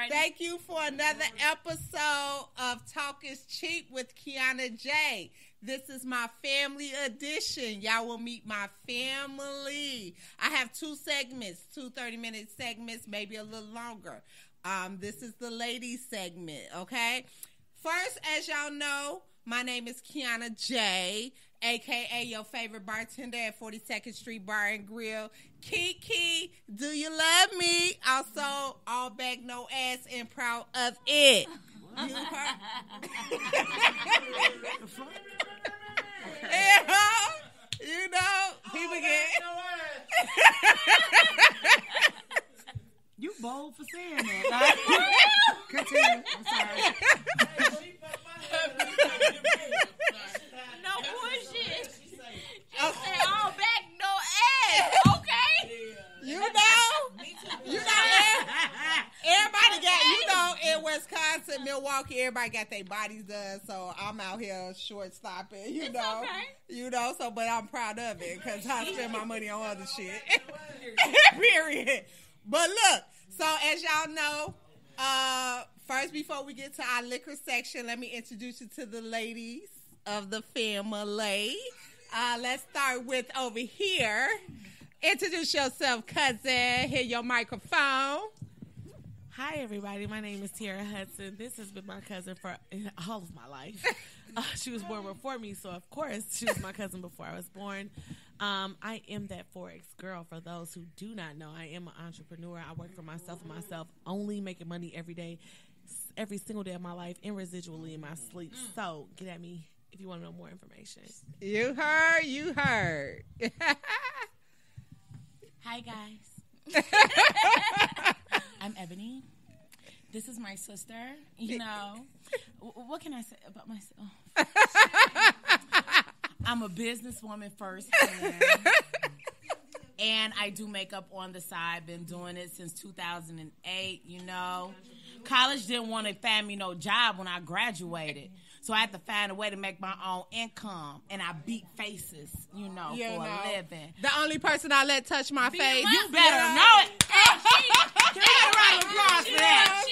ready? Thank you for another episode of Talk is Cheap with Kiana J. This is my family edition. Y'all will meet my family. I have two segments, 30-minute segments, maybe a little longer. This is the ladies segment, okay? First, as y'all know, my name is Kiana J, a.k.a. your favorite bartender at 42nd Street Bar and Grill. Kiki, do you love me? Also, all back, no ass, and proud of it. You heard? You know, people get... You bold for saying that. Like, continue. I'm sorry. No bullshit. She said all back, no ass. Okay. You know, everybody got, in Wisconsin, Milwaukee, everybody got their bodies done. So I'm out here short stopping, so, but I'm proud of it because I spend my money on other shit. Period. But look, so as y'all know, first, before we get to our liquor section, let me introduce you to the ladies of the family. Let's start with over here. Introduce yourself, cousin. Hit your microphone. Hi, everybody. My name is Tiara Hudson. This has been my cousin for all of my life. She was born before me, so of course she was my cousin before I was born. I am that Forex girl. For those who do not know, I am an entrepreneur. I work for myself and myself, only making money every day, every single day of my life, and residually in my sleep. So get at me if you want to know more information. You heard. Hi, guys. I'm Ebony. This is my sister. You know, what can I say about myself? I'm a businesswoman firsthand. And I do makeup on the side. Been doing it since 2008, you know. College didn't want to find me no job when I graduated. So I had to find a way to make my own income. And I beat faces, for a living. The only person I let touch my face. You better know it. Get a round of applause for that.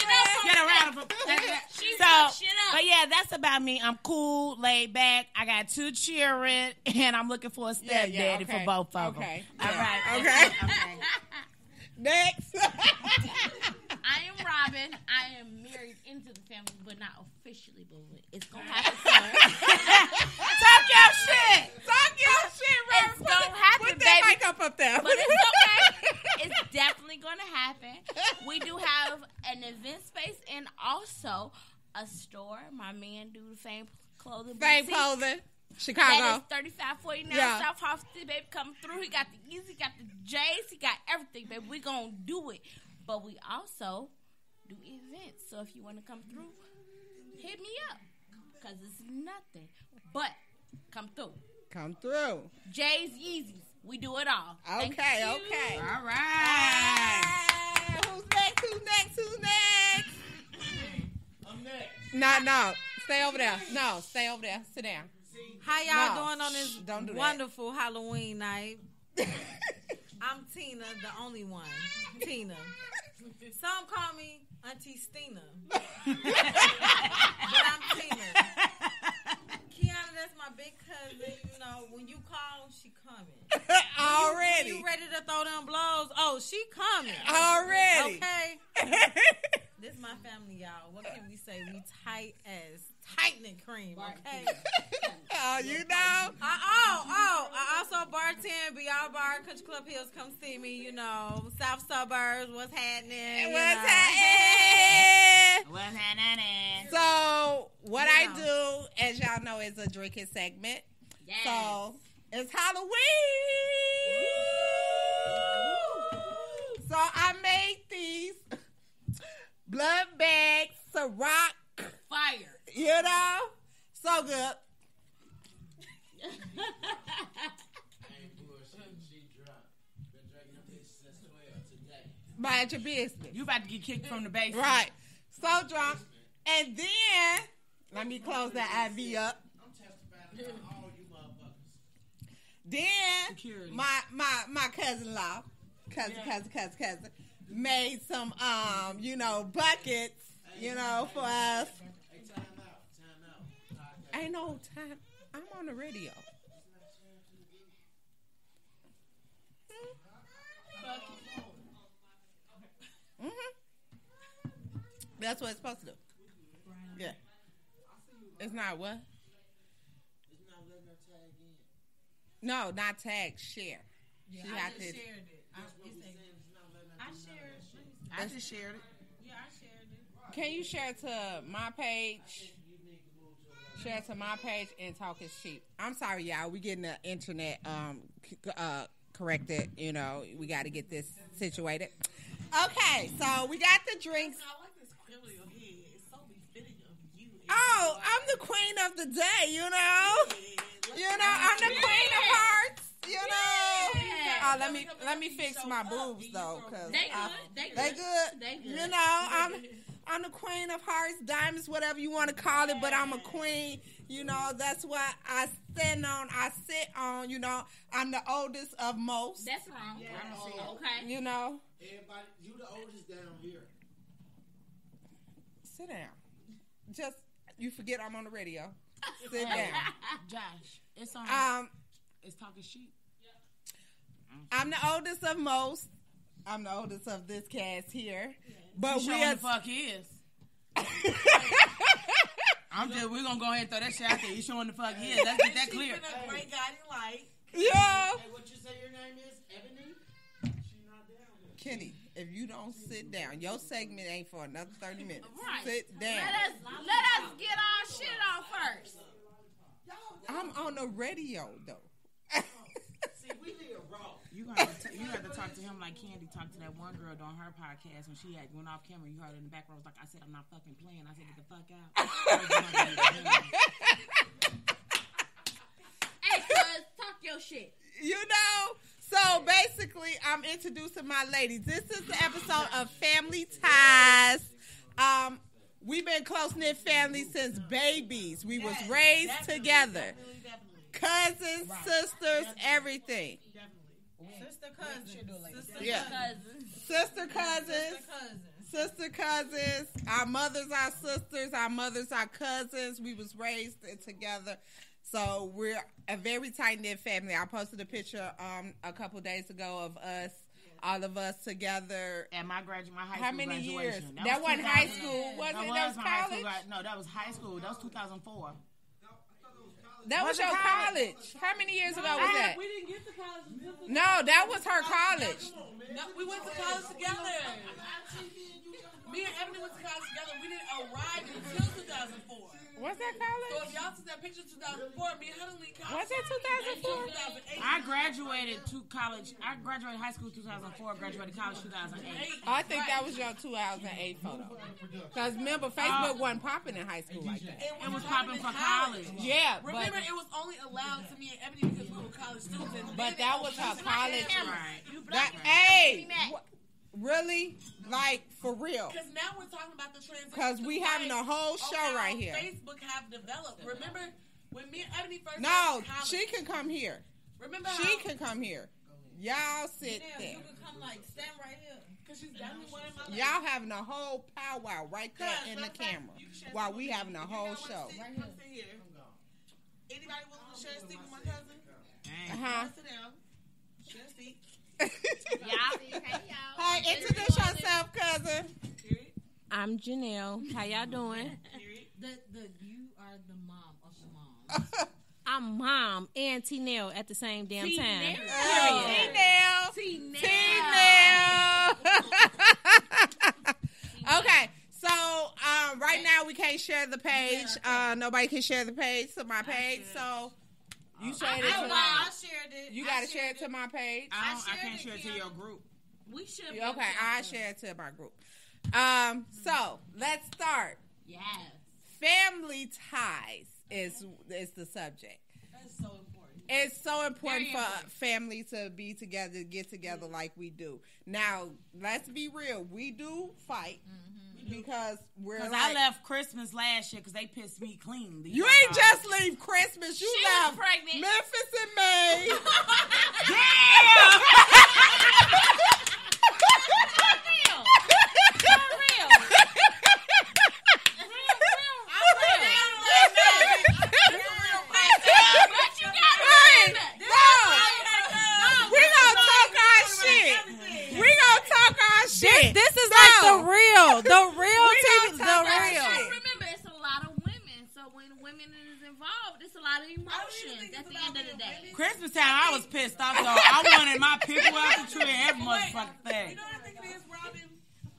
Get a round of applause. But yeah, that's about me. I'm cool, laid back. I got 2 children, and I'm looking for a stepdaddy for both of them. Okay. All right. Okay. Next. I am Robin. I am married into the family, but not officially. But it's gonna happen soon. Talk your shit, Robin. It's gonna happen, Put baby. that mic up there. But it's okay. It's definitely gonna happen. We do have an event space and also a store. My man do the same clothing. Same boutique. clothing. Chicago. That is 3549 South Hofstra, baby. Come through. He got the Easy, got the J's, he got everything, baby. We gonna do it. But we also do events. So if you want to come through, hit me up. Because it's nothing. But come through. Come through. J's, Yeezys. We do it all. Okay. All right. Who's next? I'm next. No. Stay over there. No, stay over there. Sit down. How y'all doing on this Don't do wonderful Halloween night? I'm Tina, the only one. Tina. Some call me Auntie Stina. But I'm Tina. Kiana, that's my big cousin. When you call, she coming. Already. When you ready to throw them blows? Oh, she coming. Already. Okay. This my family, y'all. What can we say? We tight as tightening cream, okay? Oh, you know. I also bartend, BR Bar, Country Club Hills. Come see me, South Suburbs. What's happening? What's happening? So, what I do, as y'all know, is a drinking segment. Yes. So, it's Halloween. So, I made these blood bag Ciroc. Fire. So good. I ain't bullshit. She drunk. Been drinking this since 12 today. Mind your business. You about to get kicked from the basement. Right. So drunk. And then, let me close that IV up. I'm testifying to all you motherfuckers. Then, my cousin-in-law, cousin, made some, buckets, for us. Hey, time out. Ain't no time. I'm on the radio. That's what it's supposed to do. Yeah. It's not what? It's not letting her tag in. No, not tag, share. Yeah, She I had just to- shared it. I just shared it. Yeah, I shared it. Can you share it to my page? Share it to my page and Talk is Cheap. I'm sorry, y'all. We getting the internet corrected. We got to get this situated. Okay, so we got the drinks. I like this quill on your head. It's so befitting of you. Oh, I'm the queen of the day, I'm the queen of hearts, Oh, let me fix my boobs though, cause They they good. I'm the queen of hearts, diamonds, whatever you want to call it, but I'm a queen. That's what I stand on. I sit on. I'm the oldest of most. That's wrong. Okay. Everybody, you the oldest down here. Sit down. Just you forget I'm on the radio. Sit down. Josh, it's on. It's Talking Sheep. I'm the oldest of most. I'm the oldest of this cast here. But You we sure are the fuck is. We're gonna go ahead and throw that shit out there. You showing the fuck is. Let's get that clear. She's been a great guiding light. yeah. Hey, what you say your name is? Ebony? She not down here. Kenny, if you don't sit down, your segment ain't for another 30 minutes. Right. Sit down. Let us get our shit off first. I'm on the radio though. See, we live raw. You got to talk to him like Candy talked to that one girl on her podcast when she had went off camera. You heard her in the background was like, I said, I'm not fucking playing. I said, get the fuck out. Hey, cuz, talk your shit. So basically, I'm introducing my ladies. This is the episode of Family Ties. We've been close-knit family since babies. We was raised together. Cousins, sisters, everything. Sister cousins. Yeah. Sister cousins. Our mothers are sisters. Our mothers are cousins. We was raised together. So we're a very tight-knit family. I posted a picture a couple days ago of us, all of us together. At my high school How many years? graduation. That wasn't high 2000. school. Was it? That That was my high school college? No, that was high school. That was 2004. That was Was it your college? college. How many years ago was that? We didn't get to college until No, that was her college. No, we went to college together. Me and Ebony went to college together. We didn't arrive until 2004. Was that So college? if y'all see that picture 2004, me and Heather Lee college. Was it 2004? 2008. I graduated to college. I graduated high school 2004. Graduated college 2008. I think that was your 2008 photo. Because remember, Facebook wasn't popping in high school like that. It was popping for college. Yeah, Remember, but it was only allowed to me and Ebony because we were college students. And but that was her college. Right. That, hey, really? Like, for real. Because now we're talking about the transition. Because we having a whole of show how right here. Facebook have developed. Remember when me and Ebony first No, got to college? she can come here. Remember She how? can come here. Y'all sit Damn, there. you can come stand right here. Because she's definitely one of my. Y'all having a whole powwow right there in the camera while we having a whole show. Right here. Anybody willing to share a seat with my cousin? Uh-huh. Sit down. Share a seat. Hey, introduce yourself, cousin. I'm Janelle. How y'all doing? You are the mom of the moms. I'm mom and T-Nell at the same damn time. Okay, so right now we can't share the page. Nobody can share the page to my page. So you shared it to I shared it. you got to share it to my page. I can't share it to your group. We should. Okay, I share it to my group. So let's start. Yes. Family ties is the subject. That's so important. It's so important Very for important. family to be together, get together like we do. Now, let's be real. We do fight because we're Because like, I left Christmas last year because they pissed me clean. you ain't just leave Christmas. You She was left pregnant. Memphis in May. The real Tina. The So real. remember, it's a lot of women. So when women is involved, it's a lot of emotions at the end of the day. Christmas time, I was pissed off, though. I wanted my people out the tree and every motherfucking thing. You know what I think it is, Robin?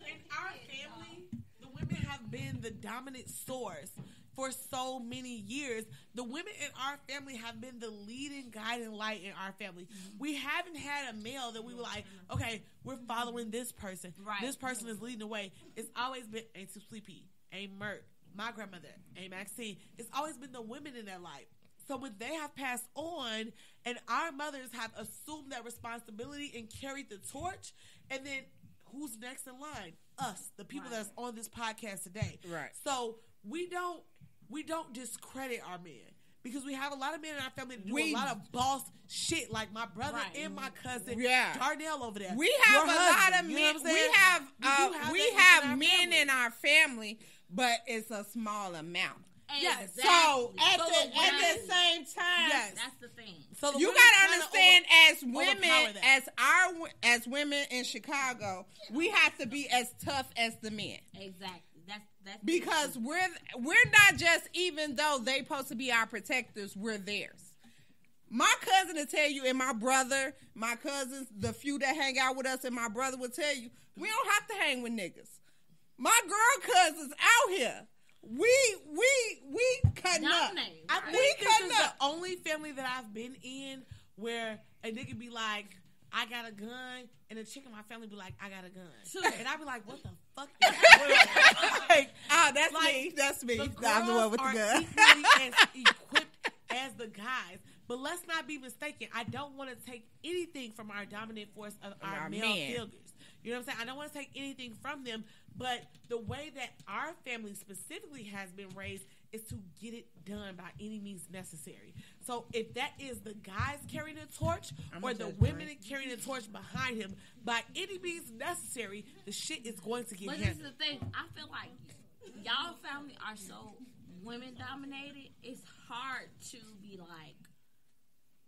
In our family, the women have been the dominant source for so many years. The women in our family have been the leading guiding light in our family. We haven't had a male that we were like, okay, we're following this person. Right. This person is leading the way. It's always been Aunt Sleepy, Aunt Mert, my grandmother, Aunt Maxine. It's always been the women in their life. So when they have passed on and our mothers have assumed that responsibility and carried the torch, and then who's next in line? Us, the people that's on this podcast today. Right. So we don't discredit our men because we have a lot of men in our family that do a lot of boss shit, like my brother and my cousin Darnell over there. We have Your a husband, lot of you know men. what I'm saying? We have men in our family, but it's a small amount. Yes. So Exactly. at So the same time, Yes. That's the thing. So the you women gotta kinda understand, as overpower women, that. as women in Chicago, we have to be as tough as the men. Exactly. That's Because we're not just, even though they supposed to be our protectors, we're theirs. My cousin will tell you, and my brother, my cousins, the few that hang out with us, and my brother will tell you, we don't have to hang with niggas. My girl cousins out here, we cutting up. Dominating. I Right. think We this cutting is the up. only family that I've been in where a nigga be like, I got a gun, and a chick in my family be like, I got a gun. And I be like, what the fuck is that? Like, That's like, me. That's me. the I'm the one girls with the are gun. equally as equipped as the guys. But let's not be mistaken. I don't want to take anything from our dominant force of our male men. figures. You know what I'm saying? I don't want to take anything from them. But the way that our family specifically has been raised is to get it done by any means necessary. So if that is the guys carrying the torch or the women carrying the torch behind him, by any means necessary, the shit is going to get But this is handled. the thing. I feel like y'all family are so women dominated. It's hard to be like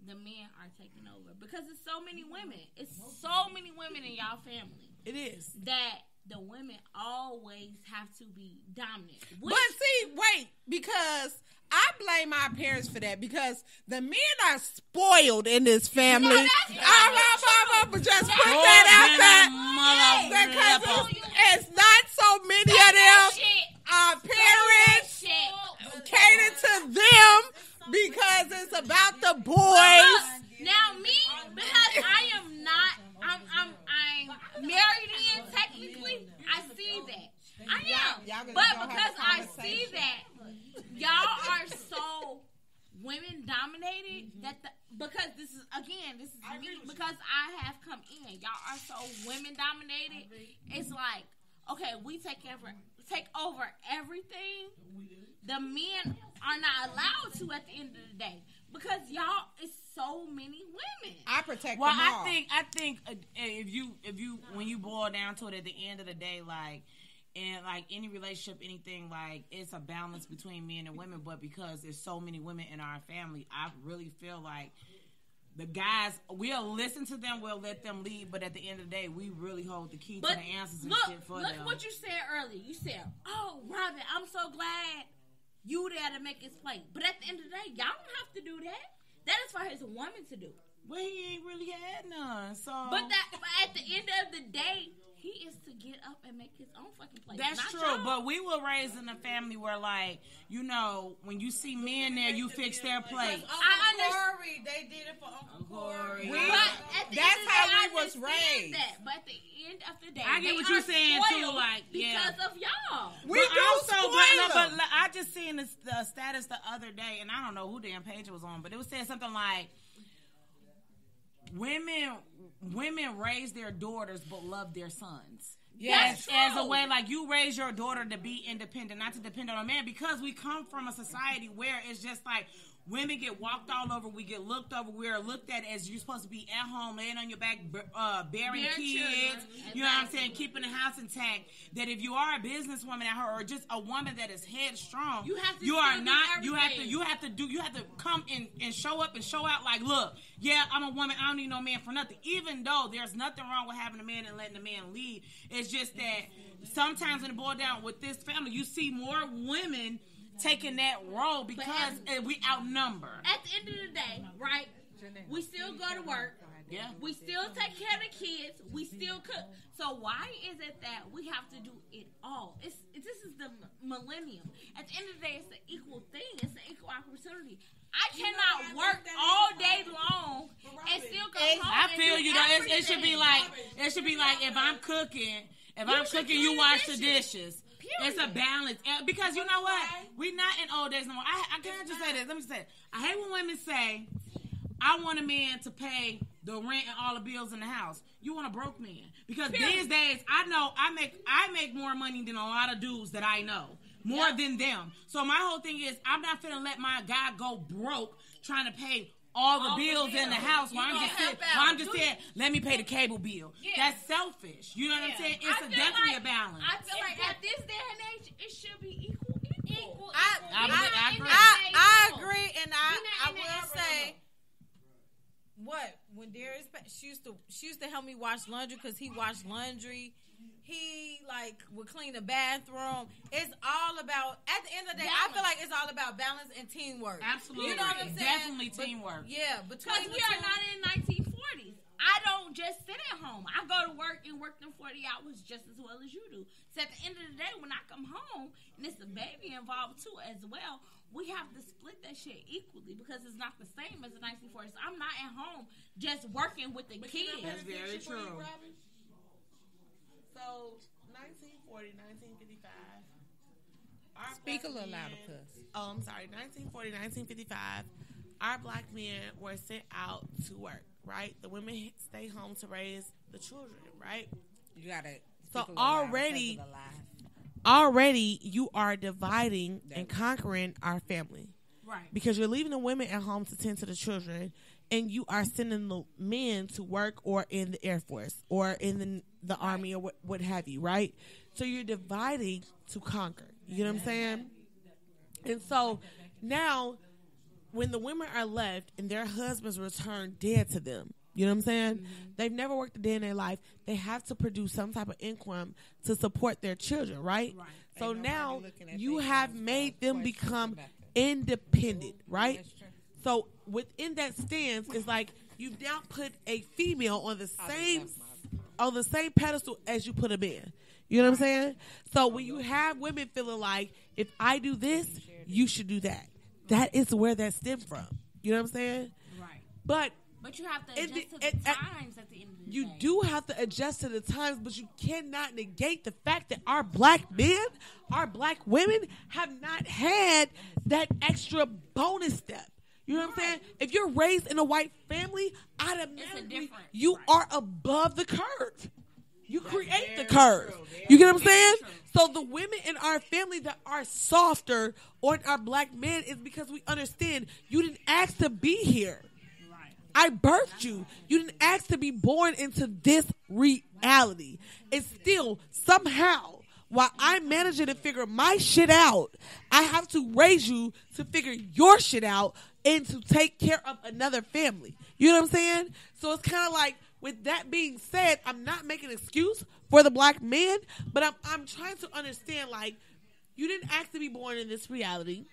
the men are taking over because there's so many women. It's so many women in y'all family It is. that the women always have to be dominant. But see, wait, because I blame my parents for that, because the men are spoiled in this family. No, that's I'm just put that out there. Because it's not so many of them. Our parents cater to them because it's about the boys. Now me, because I am not, I'm married in technically. I see that. I Y'all am, gonna but go have because a I see conversation. that y'all are so women dominated that because this is me because I have come in. Y'all are so women dominated. It's like, okay, we take over everything. The men are not allowed to at the end of the day because y'all is so many women. I protect Well, them all. I think if you when you boil down to it, at the end of the day, like in like any relationship, anything, like it's a balance between men and women. But because there's so many women in our family, I really feel like the guys, we'll listen to them, we'll let them lead, but at the end of the day, we really hold the key to the answers and shit for them. Look what you said earlier. You said, "Oh, Robin, I'm so glad you there to make his plate." But at the end of the day, y'all don't have to do that. That is for his woman to do. But he ain't really had none, so. But at the end of the day, he is to get up and make his own fucking plate. That's not true, y'all. but we were raised in a family where, like, you know, when you see men there, you fix their plate. I understand. They did it for Uncle Corey. But at the That's end of the how day, we I was understand raised. That. But at the end of the day, I get they what you're are saying, too, spoiled like, yeah. because of y'all. We But do also, spoil but them. I just seen the status the other day, and I don't know who damn page it was on, but it was saying something like, women raise their daughters but love their sons. Yes. As a way, like, you raise your daughter to be independent, not to depend on a man, because we come from a society where it's just like, women get walked all over. We get looked over. We are looked at as you're supposed to be at home, laying on your back, bearing Bear kids. children. You know what I'm saying? Keeping the house intact. That if you are a businesswoman at her, or just a woman that is headstrong, You have to You are still do not. You have to. everything. You have to come in and show up and show out. Like, look, yeah, I'm a woman. I don't need no man for nothing. Even though there's nothing wrong with having a man and letting the man lead, it's just that sometimes when it boils down with this family, you see more women taking that role because we outnumber. At the end of the day, right? We still go to work. Yeah. We still take care of the kids. We still cook. So why is it that we have to do it all? This is the millennium. At the end of the day, it's an equal thing. It's an equal opportunity. I cannot work all day long and still come home. I feel and do you though. It should be everything. like if I'm cooking, should you clean wash the the dishes. dishes. Period. It's a balance because you know what? We not in old days no more. I can't just say this. Let me say it. I hate when women say, "I want a man to pay the rent and all the bills in the house." You want a broke man because these days I know I make more money than a lot of dudes that I know. More than them. So my whole thing is I'm not finna let my guy go broke trying to pay all the bills in the house while I'm just saying, let me pay the cable bill. Yeah. That's selfish. You know what I'm saying? It's definitely a balance. I feel like at this day and age, it should be equal. I agree, and I will say what when Darius she used to help me wash laundry because he washed laundry. He would clean the bathroom. It's all about at the end of the day. I feel like it's all about balance and teamwork. Absolutely, you know what I'm saying? Definitely teamwork. Because we are not in 1940s. I don't just sit at home. I go to work and work them 40 hours just as well as you do. So at the end of the day, when I come home and it's a baby involved too as well, we have to split that shit equally because it's not the same as the 1940s. I'm not at home just working with the kids. That's very true. So, 1940, 1955. Speak a little louder, cuz. Oh, I'm sorry. 1940, 1955. Our black men were sent out to work, right? The women stay home to raise the children, right? You gotta. So already you are dividing and conquering our family. Right. Because you're leaving the women at home to tend to the children, and you are sending the men to work or in the Air Force or in the Army or what have you, right? So you're dividing to conquer. You know what I'm saying? And so now when the women are left and their husbands return dead to them, you know what I'm saying? Mm-hmm. They've never worked a day in their life. They have to produce some type of income to support their children, right? So now you have made them become independent, right? So within that stance, it's like you've now put a female on the same pedestal as you put a man. You know what I'm saying? So when you have women feeling like, if I do this, you should do that. That is where that stems from. You know what I'm saying? Right. But you have to adjust to the times at the end of the day. You do have to adjust to the times, but you cannot negate the fact that our black men, our black women have not had that extra bonus step. You know what I'm saying? If you're raised in a white family, automatically you are above the curve. You create the curve. You get what I'm saying? So the women in our family that are softer on our black men is because we understand you didn't ask to be here. I birthed you. You didn't ask to be born into this reality. And still, somehow, while I'm managing to figure my shit out, I have to raise you to figure your shit out and to take care of another family. You know what I'm saying? So it's kind of like, with that being said, I'm not making an excuse for the black man, but I'm trying to understand, like, you didn't ask to be born in this reality.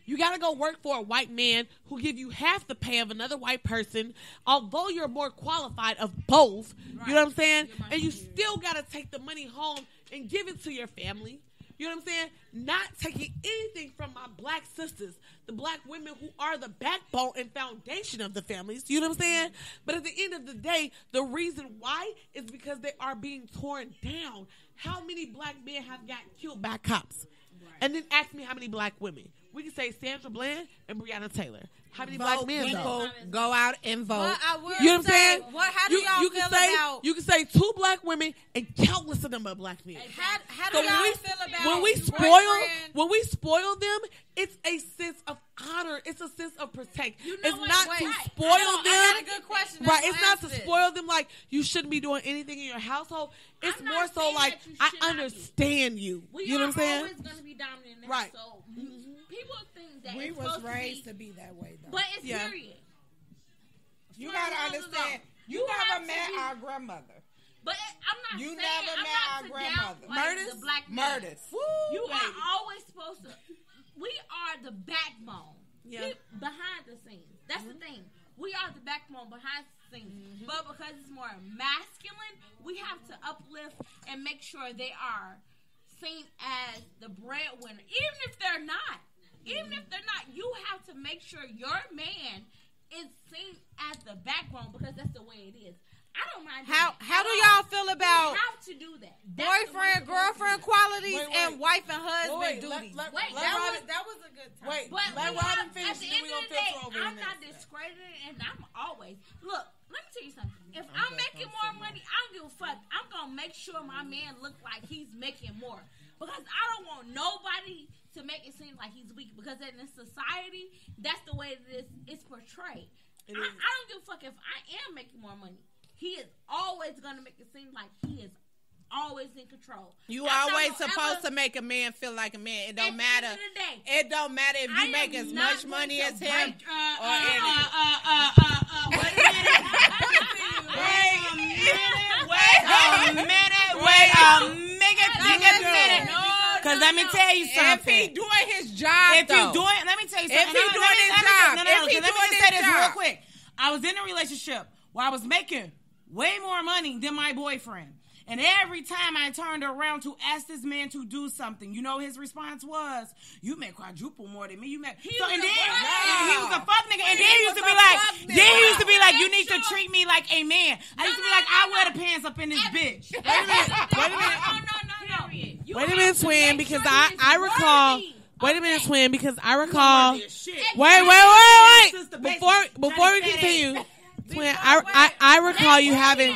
You got to go work for a white man who give you half the pay of another white person, although you're more qualified of both. Right. You know what I'm saying? And you still got to take the money home and give it to your family. You know what I'm saying? Not taking anything from my black sisters, the black women who are the backbone and foundation of the families. You know what I'm saying? But at the end of the day, the reason why is because they are being torn down. How many black men have gotten killed by cops? Right. And then ask me how many black women. we can say Sandra Bland and Breonna Taylor. How many black Vote men though? people, go out and vote. But I will You know what I'm say, saying? how do y'all can feel say, about? You can say 2 black women and countless of them are black men. How do So y'all feel about when we boyfriend? spoil them, it's a sense of honor. It's a sense of protect. You know It's what? not Wait, to right. spoil I got a them. good question. Right, That's it's why I not to asked this. spoil them like you shouldn't be doing anything in your household. It's I'm more not so saying like that you I should not be. understand you. We You know what I'm saying? always going to be dominant in the Right. household. People think that We it's was supposed raised to to be that way, though. but it's Yeah. period. You No, gotta no, no, no. understand. You You never have to met be- our grandmother. But I'm not You saying never I'm met not our to grandmother. downplay Murders? the black man. Murders. You are always supposed to. We are the backbone. Yeah. Behind the scenes. That's the thing. We are the backbone behind the scenes. But because it's more masculine, we have to uplift and make sure they are seen as the breadwinner. Even if they're not. Even if they're not, you have to make sure your man is seen as the backbone because that's the way it is. I don't mind. doing How that. do y'all feel about You have to do that. That's the way boyfriend, it's supposed to girlfriend qualities Wait, wait. and wife and husband Wait, duties? let Wait, Robin- that was a good time. Wait, But let we Robin have- finish, at the and then end we of gonna the day, filter over I'm the not next. discredited, and I'm always look. Let me tell you something. If I'm making more money, I don't give a fuck. I'm gonna make sure my man look like he's making more because I don't want nobody to make it seem like he's weak. Because in this society, that's the way that it's portrayed. I don't give a fuck if I am making more money. He is always gonna make it seem like he is always in control. You I'm not always gonna supposed ever- to make a man feel like a man. It At don't the matter. end of the day, It don't matter if I you make am as not much going money to as him. break- or any- Wait a minute. Wait a minute. Because let me tell you If something. he doing his job, If though. you doing, let me tell you If something. he doing his job, let if he me doing just his say this real job. quick. I was in a relationship where I was making way more money than my boyfriend. And every time I turned around to ask this man to do something, you know his response was, "You make quadruple more than me. You make." So and then he was a fuck nigga, and then he used to be like, "You need to treat me like a man." I used to be like, "I wear the pants up in this bitch." Wait a minute. No. Wait a minute, Swin, because I recall. Wait a minute, Swin, because I recall. Wait. Before we continue, Twin, I recall you having.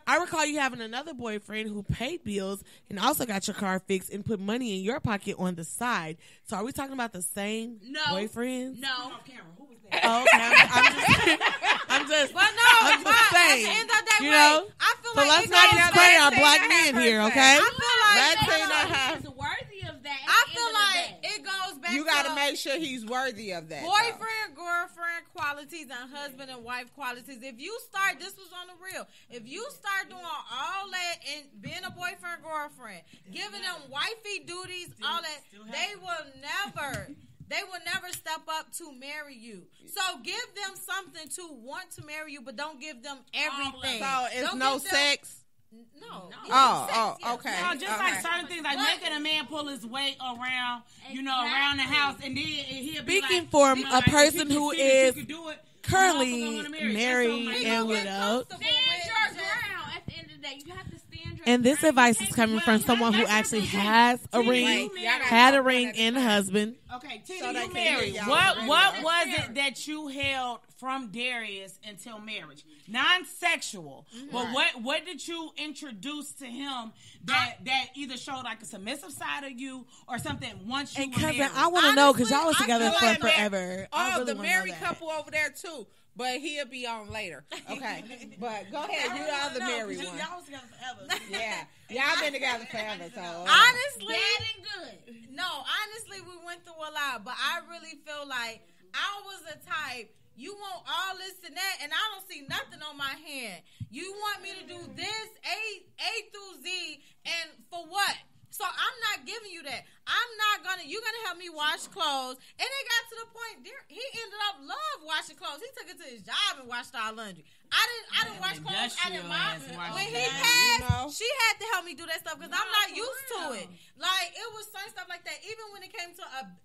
I recall you having another boyfriend who paid bills and also got your car fixed and put money in your pocket on the side. So are we talking about the same boyfriends? No. Oh, okay. I'm just But no, I'm but just at saying. the end of the day, You know? I feel So like let's it not goes discredit back our to black the men half here, percent. okay? I feel like Let's say that. He's worthy of that. I at the feel end of the like day. it goes back You got to to make sure he's worthy of that. though. boyfriend, girlfriend qualities and husband and wife qualities. If you start, this was on the real. If you start doing all that and being a boyfriend, girlfriend, giving them wifey duties, all that, they will never step up to marry you. So give them something to want to marry you, but don't give them everything. So it's Don't no give them- sex. No. Oh, Yes. okay. No, just like Okay. certain things, like But- making a man pull his weight around, around the house, and then he'll be Speaking like, for you know, a like, if person he who can see that you is can do it, currently I'm gonna marry you. married That's and all my- widowed. Stand your ground at the end of the day. You have to stand your And this ground. advice You is can't coming be- from well, someone who that's actually the thing. has a ring, Wait, y'all gotta had a talk ring one at a and a time. husband. Okay, Tina, So they you can married. hear y'all What radio. was it that you held from Darius until marriage? Non-sexual, but what did you introduce to him that either showed like a submissive side of you or something once you And were cousin, married? I want to know because y'all was Honestly, I together feel for like forever. I Oh, really the wanna know married that. couple over there too, but he'll be on later. Okay, but go ahead. You the other married one. Y'all was together forever. Yeah, y'all been together forever. So Honestly, Bad and good. no, honestly, we went through a lot, but I really feel like I was a type. You want all this and that, and I don't see nothing on my hand. You want me to do this A through Z, and for what? So I'm not giving you that. You're gonna help me wash clothes. And it got to the point he ended up love washing clothes. He took it to his job and washed our laundry. I didn't wash clothes. I didn't mind. When he passed, she had to help me do that stuff because I'm not used to it. Like it was certain stuff like that. Even when it came to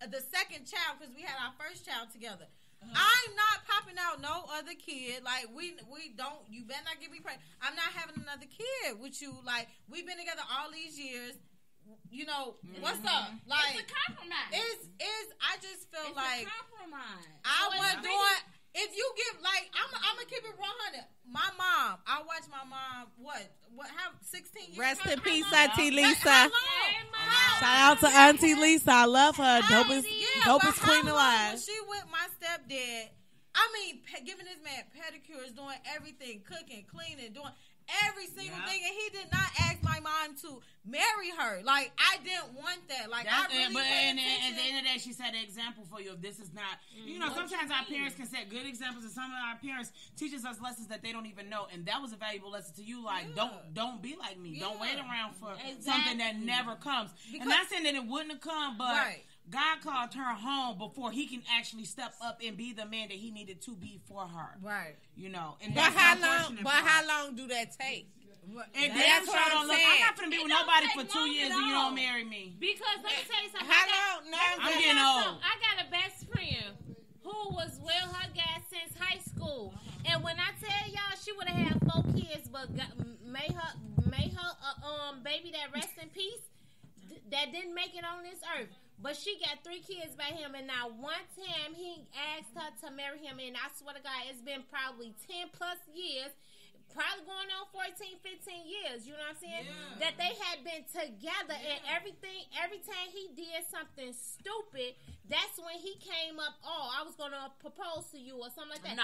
the second child, because we had our first child together. I'm not popping out no other kid. Like we don't. You better not get me pregnant. I'm not having another kid with you. Like we've been together all these years. you know, what's up? Like, It's a compromise. I just feel It's like a compromise. I So was it's doing. If you give like, I'm gonna keep it 100. My mom, I watched my mom. How 16 years? Rest How- in how peace, long? Auntie How Lisa. long? Shout out to Auntie Lisa. I love her. Dopest but queen how long alive. was she with my stepdad? I mean, giving this man pedicures, doing everything, cooking, cleaning, doing every single thing, and he did not ask my mom to marry her. Like, I didn't want that. Like, That's I really but paid and at the attention. end of the day, she set an example for you. If this is not, you know, sometimes our parents can set good examples, and some of our parents teaches us lessons that they don't even know, and that was a valuable lesson to you. Like, don't be like me. Don't wait around for something that never comes. And not saying that it wouldn't have come, but God called her home before He can actually step up and be the man that He needed to be for her. Right. You know, and But that's how unfortunate long? But for her. how long do that take? And That's damn what sure I'm don't look. saying. I'm not gonna be It with don't nobody take for 2 long years at and you all. don't marry me. Because let me tell you something. How long? I'm getting old. I got a best friend who was with her dad since high school, and when I tell y'all, she would have had 4 kids, but made her baby that rest in peace that didn't make it on this earth. But she got 3 kids by him, and now one time he asked her to marry him, and I swear to God, it's been probably 10 plus years. Probably going on 14, 15 years, you know what I'm saying? Yeah. That they had been together, and every time he did something stupid, that's when he came up, I was going to propose to you or something like that.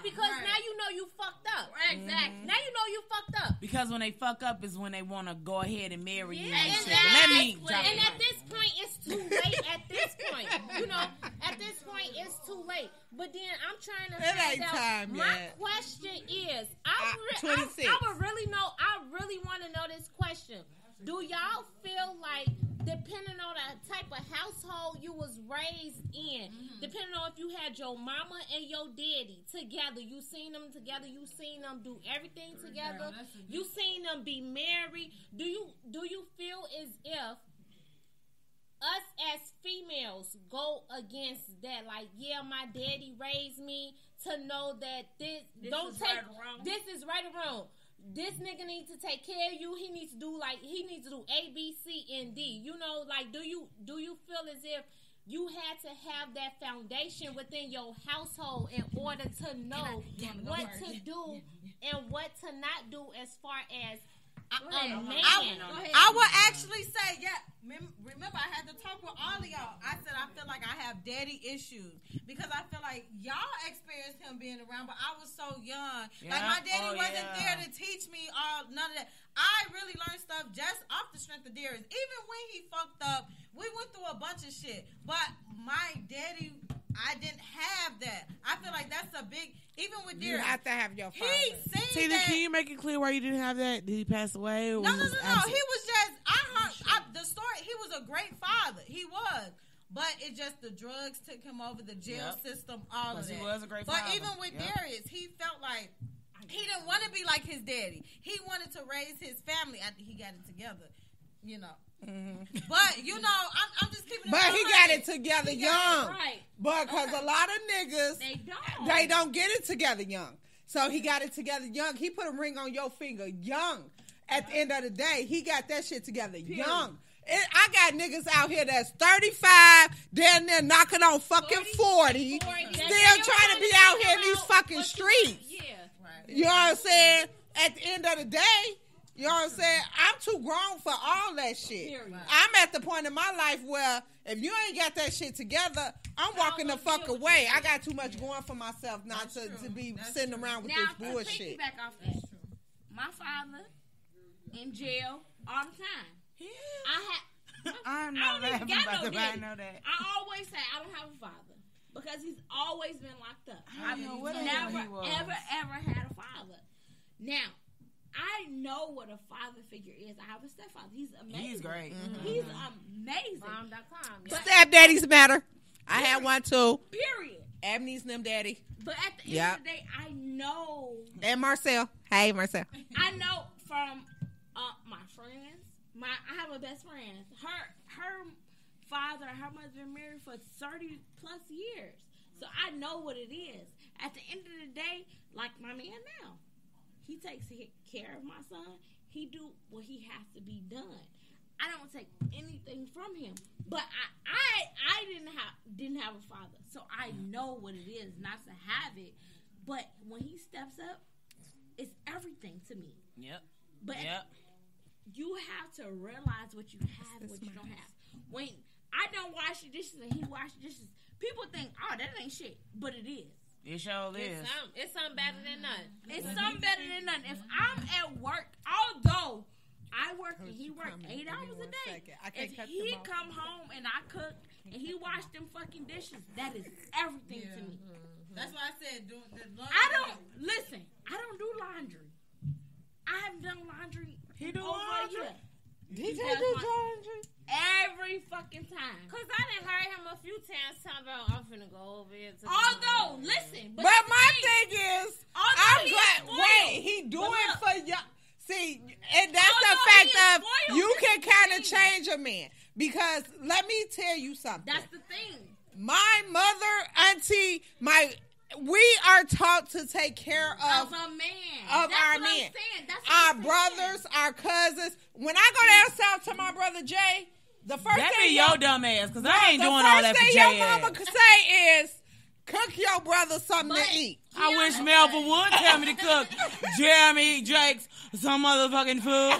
Because now you know you fucked up. Exactly. Now you know you fucked up. Because when they fuck up is when they want to go ahead and marry you. And Exactly. shit. Let me drop And it. at this point, it's too late. At this point, you know, at this point, it's too late. But then I'm trying to It find ain't out. time My yet. question is, I 26. would really know. I really want to know this question. Do y'all feel like, depending on the type of household you was raised in, depending on if you had your mama and your daddy together, you seen them together, you seen them do everything together, you seen them be married, do you feel as if us as females go against that? Like, yeah, my daddy raised me to know that this is right or wrong. This nigga needs to take care of you. He needs to do A, B, C, and D. You know, like, do you feel as if you had to have that foundation within your household in order to know what to do and what to not do as far as a man? I would actually say, remember, I had to talk with all of y'all. I said I feel like I have daddy issues because I feel like y'all experienced him being around, but I was so young. Yeah. Like, my daddy wasn't there to teach me none of that. I really learned stuff just off the strength of Darius. Even when he fucked up, we went through a bunch of shit. But my daddy, I didn't have that. I feel like that's a big, even with You Darius. have to have your father. He seen Tina, that. can you make it clear why you didn't have that? Did he pass away? Or No. was He he just was absent? just. I heard the story. He was a great father. He was, but it just the drugs took him over, the jail system, all of that. He was a great but father. even with Darius, he felt like he didn't want to be like his daddy. He wanted to raise his family after he got it together. You know. But you know, I'm just keeping it. But he 100. got it together young. Right. But because a lot of niggas, they don't get it together young. So he got it together young. He put a ring on your finger young. At the end of the day, he got that shit together young. I got niggas out here that's 35, down there knocking on fucking 40, still trying to be out here in these fucking streets. Yeah. You know what I'm saying? At the end of the day, you know what I'm saying? I'm too grown for all that shit. I'm at the point in my life where if you ain't got that shit together, I'm walking the fuck away. I got too much going for myself not to be sitting around with this bullshit. Now, back off that. My father in jail all the time. I know don't that. even got no I daddy. know that. I always say I don't have a father because he's always been locked up. I've what never, he was. ever had a father. Now, I know what a father figure is. I have a stepfather. He's amazing. He's great. He's amazing. Mom.com. Stepdaddies matter. I had one too. Period. Ebony's them daddy. But at the end of the day, I know. And Marcel. Hey, Marcel. I know from my friends. I have a best friend. Her father, her mother been married for 30 plus years. So I know what it is. At the end of the day, like my man now, he takes care of my son. He do what he has to be done. I don't take anything from him. But I didn't have a father, so I know what it is not to have it. But when he steps up, it's everything to me. Yep. But you have to realize what you have and what you don't have. When I don't wash the dishes and he washes the dishes, people think, oh, that ain't shit. But it is. It sure is. It's something better than none. It's something better than nothing. If I'm at work, although I work and he worked 8 hours a day, if he come home and I cook and he wash them fucking dishes, that is everything to me. That's why I said do the laundry. I don't do laundry. I haven't done laundry He do over laundry? a year. DJ do laundry. Every fucking time. Cause I done heard him a few times talking about I'm finna go over here. Although, listen, But my thing is, I'm glad. Wait, he do it for y'all. See, and that's the fact of you can kind of change a man. Because let me tell you something. That's the thing. My mother, auntie, we are taught to take care of a man. Of That's our what men. I'm saying. That's Our what I'm saying. brothers, our cousins. When I go down south to my brother Jay, the first That thing be your dumb ass, because I ain't doing all that for The first thing Jay your mama ass. could say is, cook your brother something to eat. I wish Melvin would tell me to cook Jeremy, Jake's, some motherfucking food.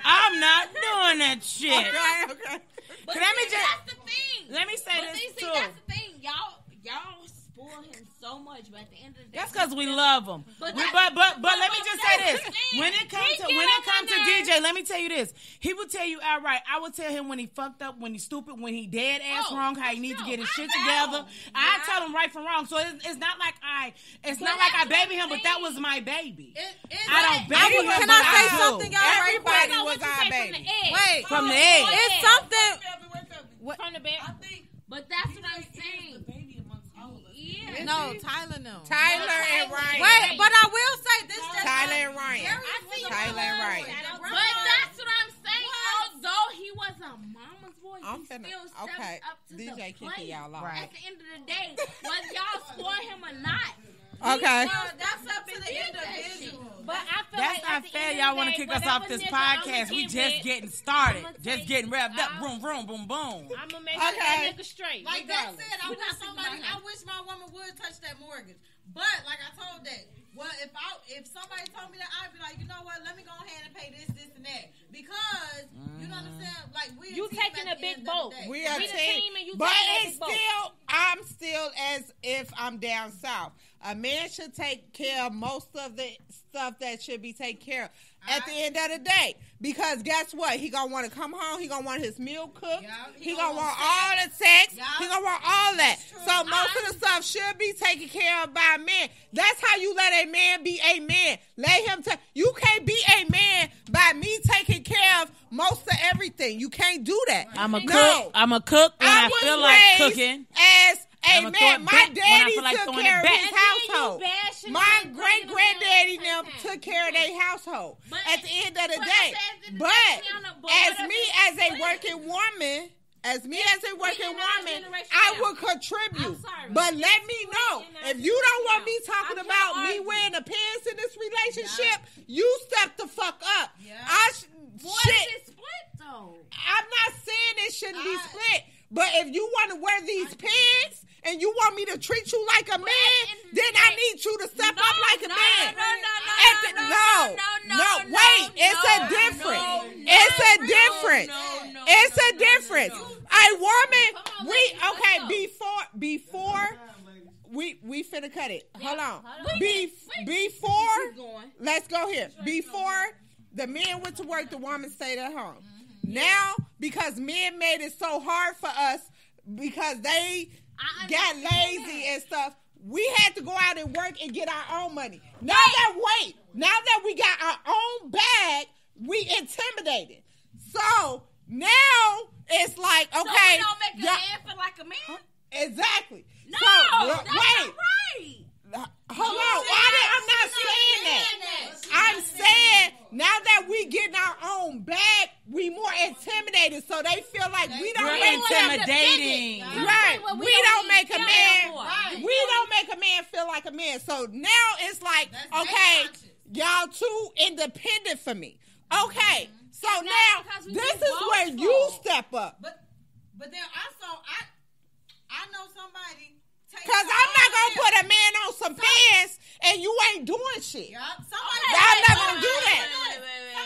I'm not doing that shit. Okay. But Let me see, just- that's the thing. Let me say But this, see, too. that's the thing. Y'all spoil him so much, but at the end of the day, That's because we love him. But But that- let me just say that's this: the thing. when it comes to DJ, let me tell you this. He will tell you outright. I will tell him when he fucked up, when he's stupid, when he dead ass wrong, how he needs to get his shit together. I tell him right from wrong. So it's not like I baby him, but that was my baby. I don't baby him. Can but I say do. something, y'all? Right Everybody quick? was our baby. Wait, From the egg. it's something. From the bed. But that's what I'm saying. Yeah. No, Tyler, no. Tyler and Ryan. Wait, but I will say this. Tyler and Ryan. Tyler and Ryan. But that's what I'm saying. Although he was a mama's boy, I'm he finna- still steps okay. up to DJ the kicking plate. y'all off. At the end of the day, whether y'all spoil him or not, Okay. That's up to the individual. But I feel That's like not at the fair. end Y'all of the want to day, kick us off whatever this nigga I'ma podcast. We get just with, getting started. I'ma Just take- getting revved up. Boom, boom, boom, boom. I'm gonna make sure that nigga straight. Like that regardless. said, I We're wish not thinking somebody. about him. I wish my woman would touch that mortgage. But like I told that, well, if somebody told me that, I'd be like, you know what? Let me go ahead and pay this, and that, because you know what I'm saying. Like You taking a big boat. We are We the team, team and you but taking a it's big boat. still, I'm still as if I'm down south. A man should take care of most of the stuff that should be taken care of at the end of the day. Because guess what? He gonna want to come home. He gonna want his meal cooked. Yeah, he gonna want all the sex. Yeah. He gonna want all that. So most of the stuff should be taken care of by a man. That's how you let a man be a man. Let him take. You can't be a man by me taking care of most of everything. You can't do that. I'm a No. cook. I'm a cook when I was feel like raised cooking. as a I'm a man. throw it My back when I daddy feel like took throwing care it of back. his And then you household. bashing My him and great putting him granddaddy down them at the same took care of their household But- at the end of the but day. at the end of the But day, Tiana, but as what me if as it's a split? working woman, as me as a working in our woman, generation I now. would contribute. I'm sorry. But let me know in our if you don't want me generation talking now. I about can't me argue. wearing the pants in this relationship. You step the fuck up. Yeah. What Shit. is it split though? I'm not saying it shouldn't be split, but if you want to wear these pants and you want me to treat you like a man, then I need you to step up like a man. Wait, it's a difference. It's a difference. It's a difference. A woman, before we finna cut it. Hold on. Before, let's go here. Before the man went to work, the woman stayed at home. Now, because men made it so hard for us, because they got lazy and stuff, we had to go out and work and get our own money. Now that we got our own bag, we intimidated. So now it's like, okay, So we don't make a man feel like a man? exactly. No, So, that's not right. Hold on. I'm not saying that. I'm saying now that we getting our own bag, we more intimidated, so they feel like we don't We're make intimidating. Right. We don't make a man. Right. We don't make a man feel like a man. So now it's like, That's okay, their conscience. y'all too independent for me. Okay, so And that's now because we this be is where you boastful. step up. But then also, I know somebody. Because I'm not going to put a man on some pants and you ain't doing shit. Yup. Somebody. I'm not going to do that.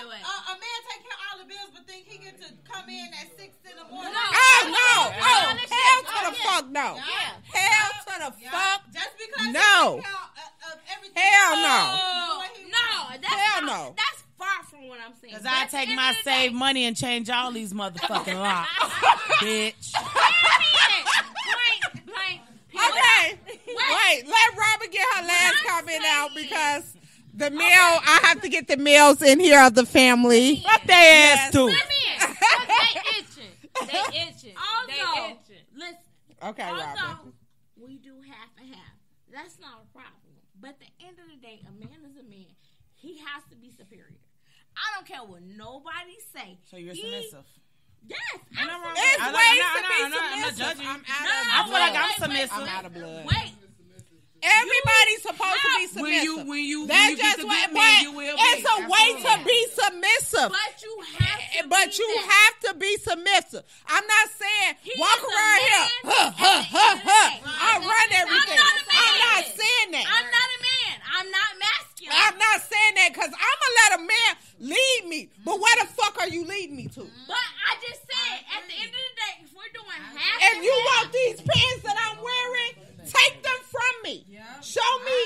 Wait. A man take care of all the bills, but think he get to come in at 6 in the morning. No. Oh, no. Oh, Yeah. hell to the Yeah. fuck no. Yeah. Hell to the Yeah. fuck. Just because No. he take care of everything. Hell no. No, that's Hell not, no. That's far from what I'm saying. Because I take my saved money and change all these motherfucking locks, bitch. Blank. Okay. Wait, let Robin get her last comment out because the male, I have to get the males in here of the family. Fuck their ass too. Come in. 'Cause they itching. They itching. Also, listen. Okay, Robin. Although we do half and half, that's not a problem. But at the end of the day, a man is a man. He has to be superior. I don't care what nobody say. So you're submissive. Yes, It's absolutely. ways to be I'm not submissive. judging. I'm I out of feel like I'm wait, submissive. I'm out of blood. Wait. Everybody's supposed to be When submissive. you That's get just the what, good men, you but will it's be. a way to Absolutely. be submissive. But you have to be that. Submissive. I'm not saying He walk is a around here. man Huh, at huh, the huh, end of the huh. day. I run everything. I'm not a I'm man. not saying that. I'm not a man. I'm not masculine. I'm not saying that because I'm gonna let a man lead me. But where the fuck are you leading me to? But I just said, at the end of the day, if we're doing half If and you half, want these pants that I'm wearing, take them from me. Show me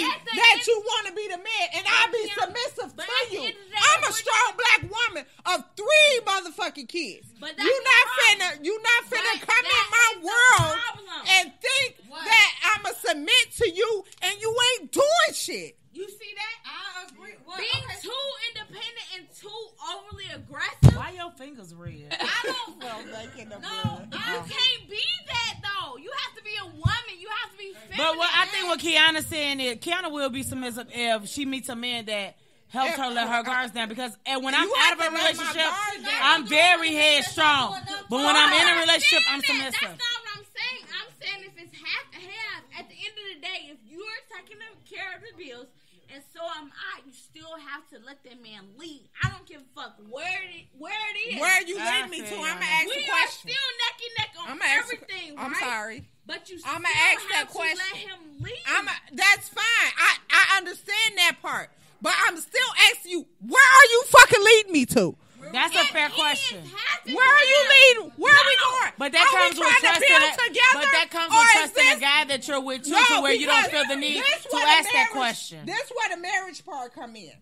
At the that end- you want to be the man, and I'll be Yeah. submissive But to at the you. end of the day, I'm a we're strong doing- black woman of 3 motherfucking kids. But that's You the not problem. finna But come in that my is the world problem. and think that I'ma submit to you and you ain't doing shit. you see that? I agree. Well, Being okay. too independent and too overly aggressive. Why your fingers red? I don't. No, you can't be that though. You have to be a woman. You have to be feminine. But what I think what Kiana's saying is Kiana will be submissive if she meets a man that helps her let her guards down. Because when I'm You out of have a to let my relationship, guards down. I'm very headstrong. But when I'm in a relationship, I'm That's submissive. not what I'm saying. I'm saying if it's half and half, at the end of the day, if you're taking care of the bills, and so am I, you still have to let that man lead. I don't give a fuck where it is. Where you I lead me feel to? you I'm on gonna that. ask we a are question. still neck and neck on I'ma ask- everything, I'm right? sorry. But you I'ma still ask have that to question. let him lead. That's fine. I understand that part. But I'm still asking you, where are you fucking leading me to? That's a fair question. Where are you leading? Where are we going? But that Are we comes with trying to trusting. build together? But that comes Or with is trusting this- a guy that you're with too, No, to where you don't because feel the need this to where the ask that marriage- question. This where the marriage part come in.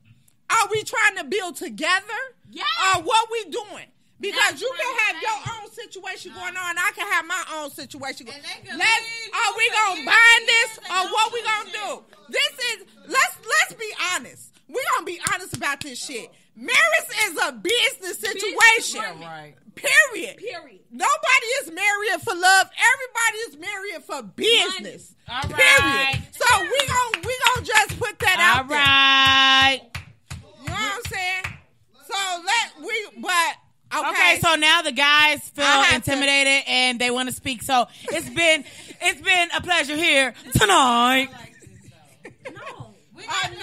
Are we trying to build together? Yes. Or what we doing? Because That's you what can I'm have your saying. own situation going on. I can have my own situation going And they can on. leave Are we you gonna for bind years this and or don't what we do gonna shit. do? This is let's be honest. We gonna be honest about this shit. Marriage is a business situation. Right. Period. Period. Nobody is married for love. Everybody is married for business. All Period. right. So we gonna just put that All out there. right. You know what I'm saying? So Okay, so now the guys feel I have to- intimidated and they want to speak. So it's been a pleasure here tonight. No. I know.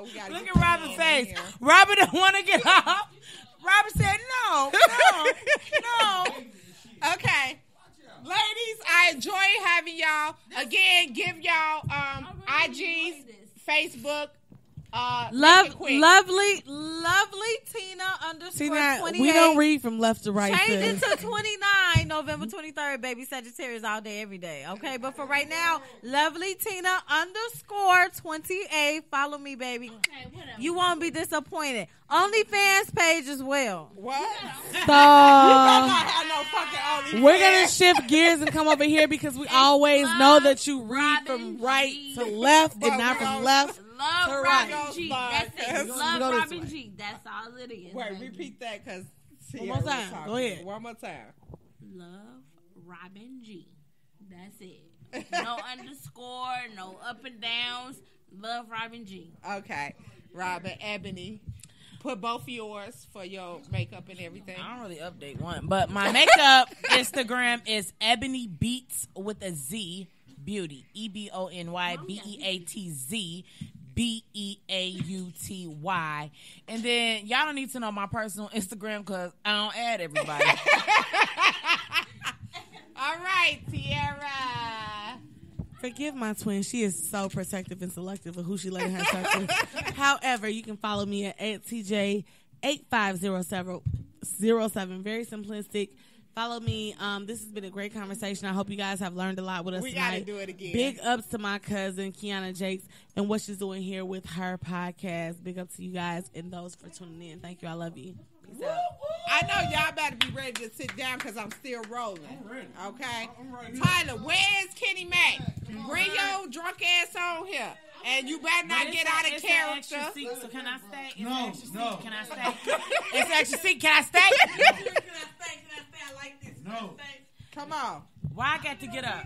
We gotta Look get at Robin's in face. here. Robin don't want to get up. Robin said no. Okay. Ladies, I enjoy having y'all. Again, give y'all IGs, Facebook. make it quick. Lovely Tina See _ that 28. we don't read from left to right. Change it sis. to 29, November 23rd, baby. Sagittarius all day, every day. Okay, but for right now, Lovely Tina _ 28. Follow me, baby. Okay, whatever. You won't be disappointed. OnlyFans page as well. What? So I have no fucking we're gonna shift gears and come over here because we always know that you read Robin from right G. to left But and not we from gonna- left. Love to Robin right. G. Bye. That's it. Let's Love go this Robin way. G. That's all it is. Wait, baby. repeat that because One more time. Go ahead. One more time. Love Robin G. That's it. No underscore, no up and downs. Love Robin G. Okay. Robin, Ebony. Put both yours for your makeup and everything. I don't really update one, but my makeup Instagram is Ebony Beats with a Z Beauty. EBONYBEATZ BEAUTY. And then y'all don't need to know my personal Instagram because I don't add everybody. All right, Tierra. Forgive my twin. She is so protective and selective of who she letting her talk with. However, you can follow me at TJ8507. Very simplistic. Follow me. This has been a great conversation. I hope you guys have learned a lot with us We tonight. got to do it again. Big ups to my cousin, Kiana Jakes, and what she's doing here with her podcast. Big up to you guys and those for tuning in. Thank you. I love you. Peace out. I know y'all better be ready to sit down because I'm still rolling. Okay? Tyler, where's Kenny Mac? Bring your drunk ass on here. And you better not get out of character. Extra seat, so can I stay? It's No, extra no. Seat. Can I stay? It's extra seat. Can I stay? Can I stay? I like this. No. Come on. Why I got to get up?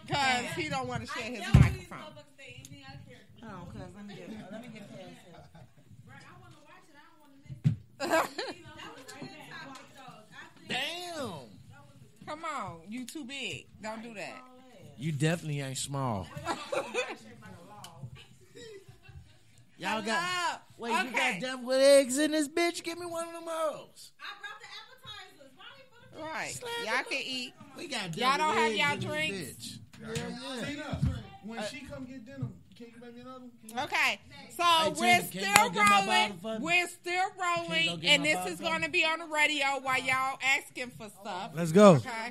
Because he don't want to share his microphone. Oh, because let me get past it. Damn. Come on. You too big. Don't do that. You definitely ain't small. Y'all got. Hello. Wait, you Okay. got deviled eggs in this bitch? Give me one of them hoes. Right. Y'all can eat. We got Y'all don't deviled have eggs y'all in this drinks? bitch. Tina, when she come get dinner, can you make me another one? Okay, so Hey, we're Tina, can you still go get my rolling. bottle for me? We're still Can you rolling, go get and my this bottle is for going me? to be on the radio while y'all asking for stuff. Let's go. Okay,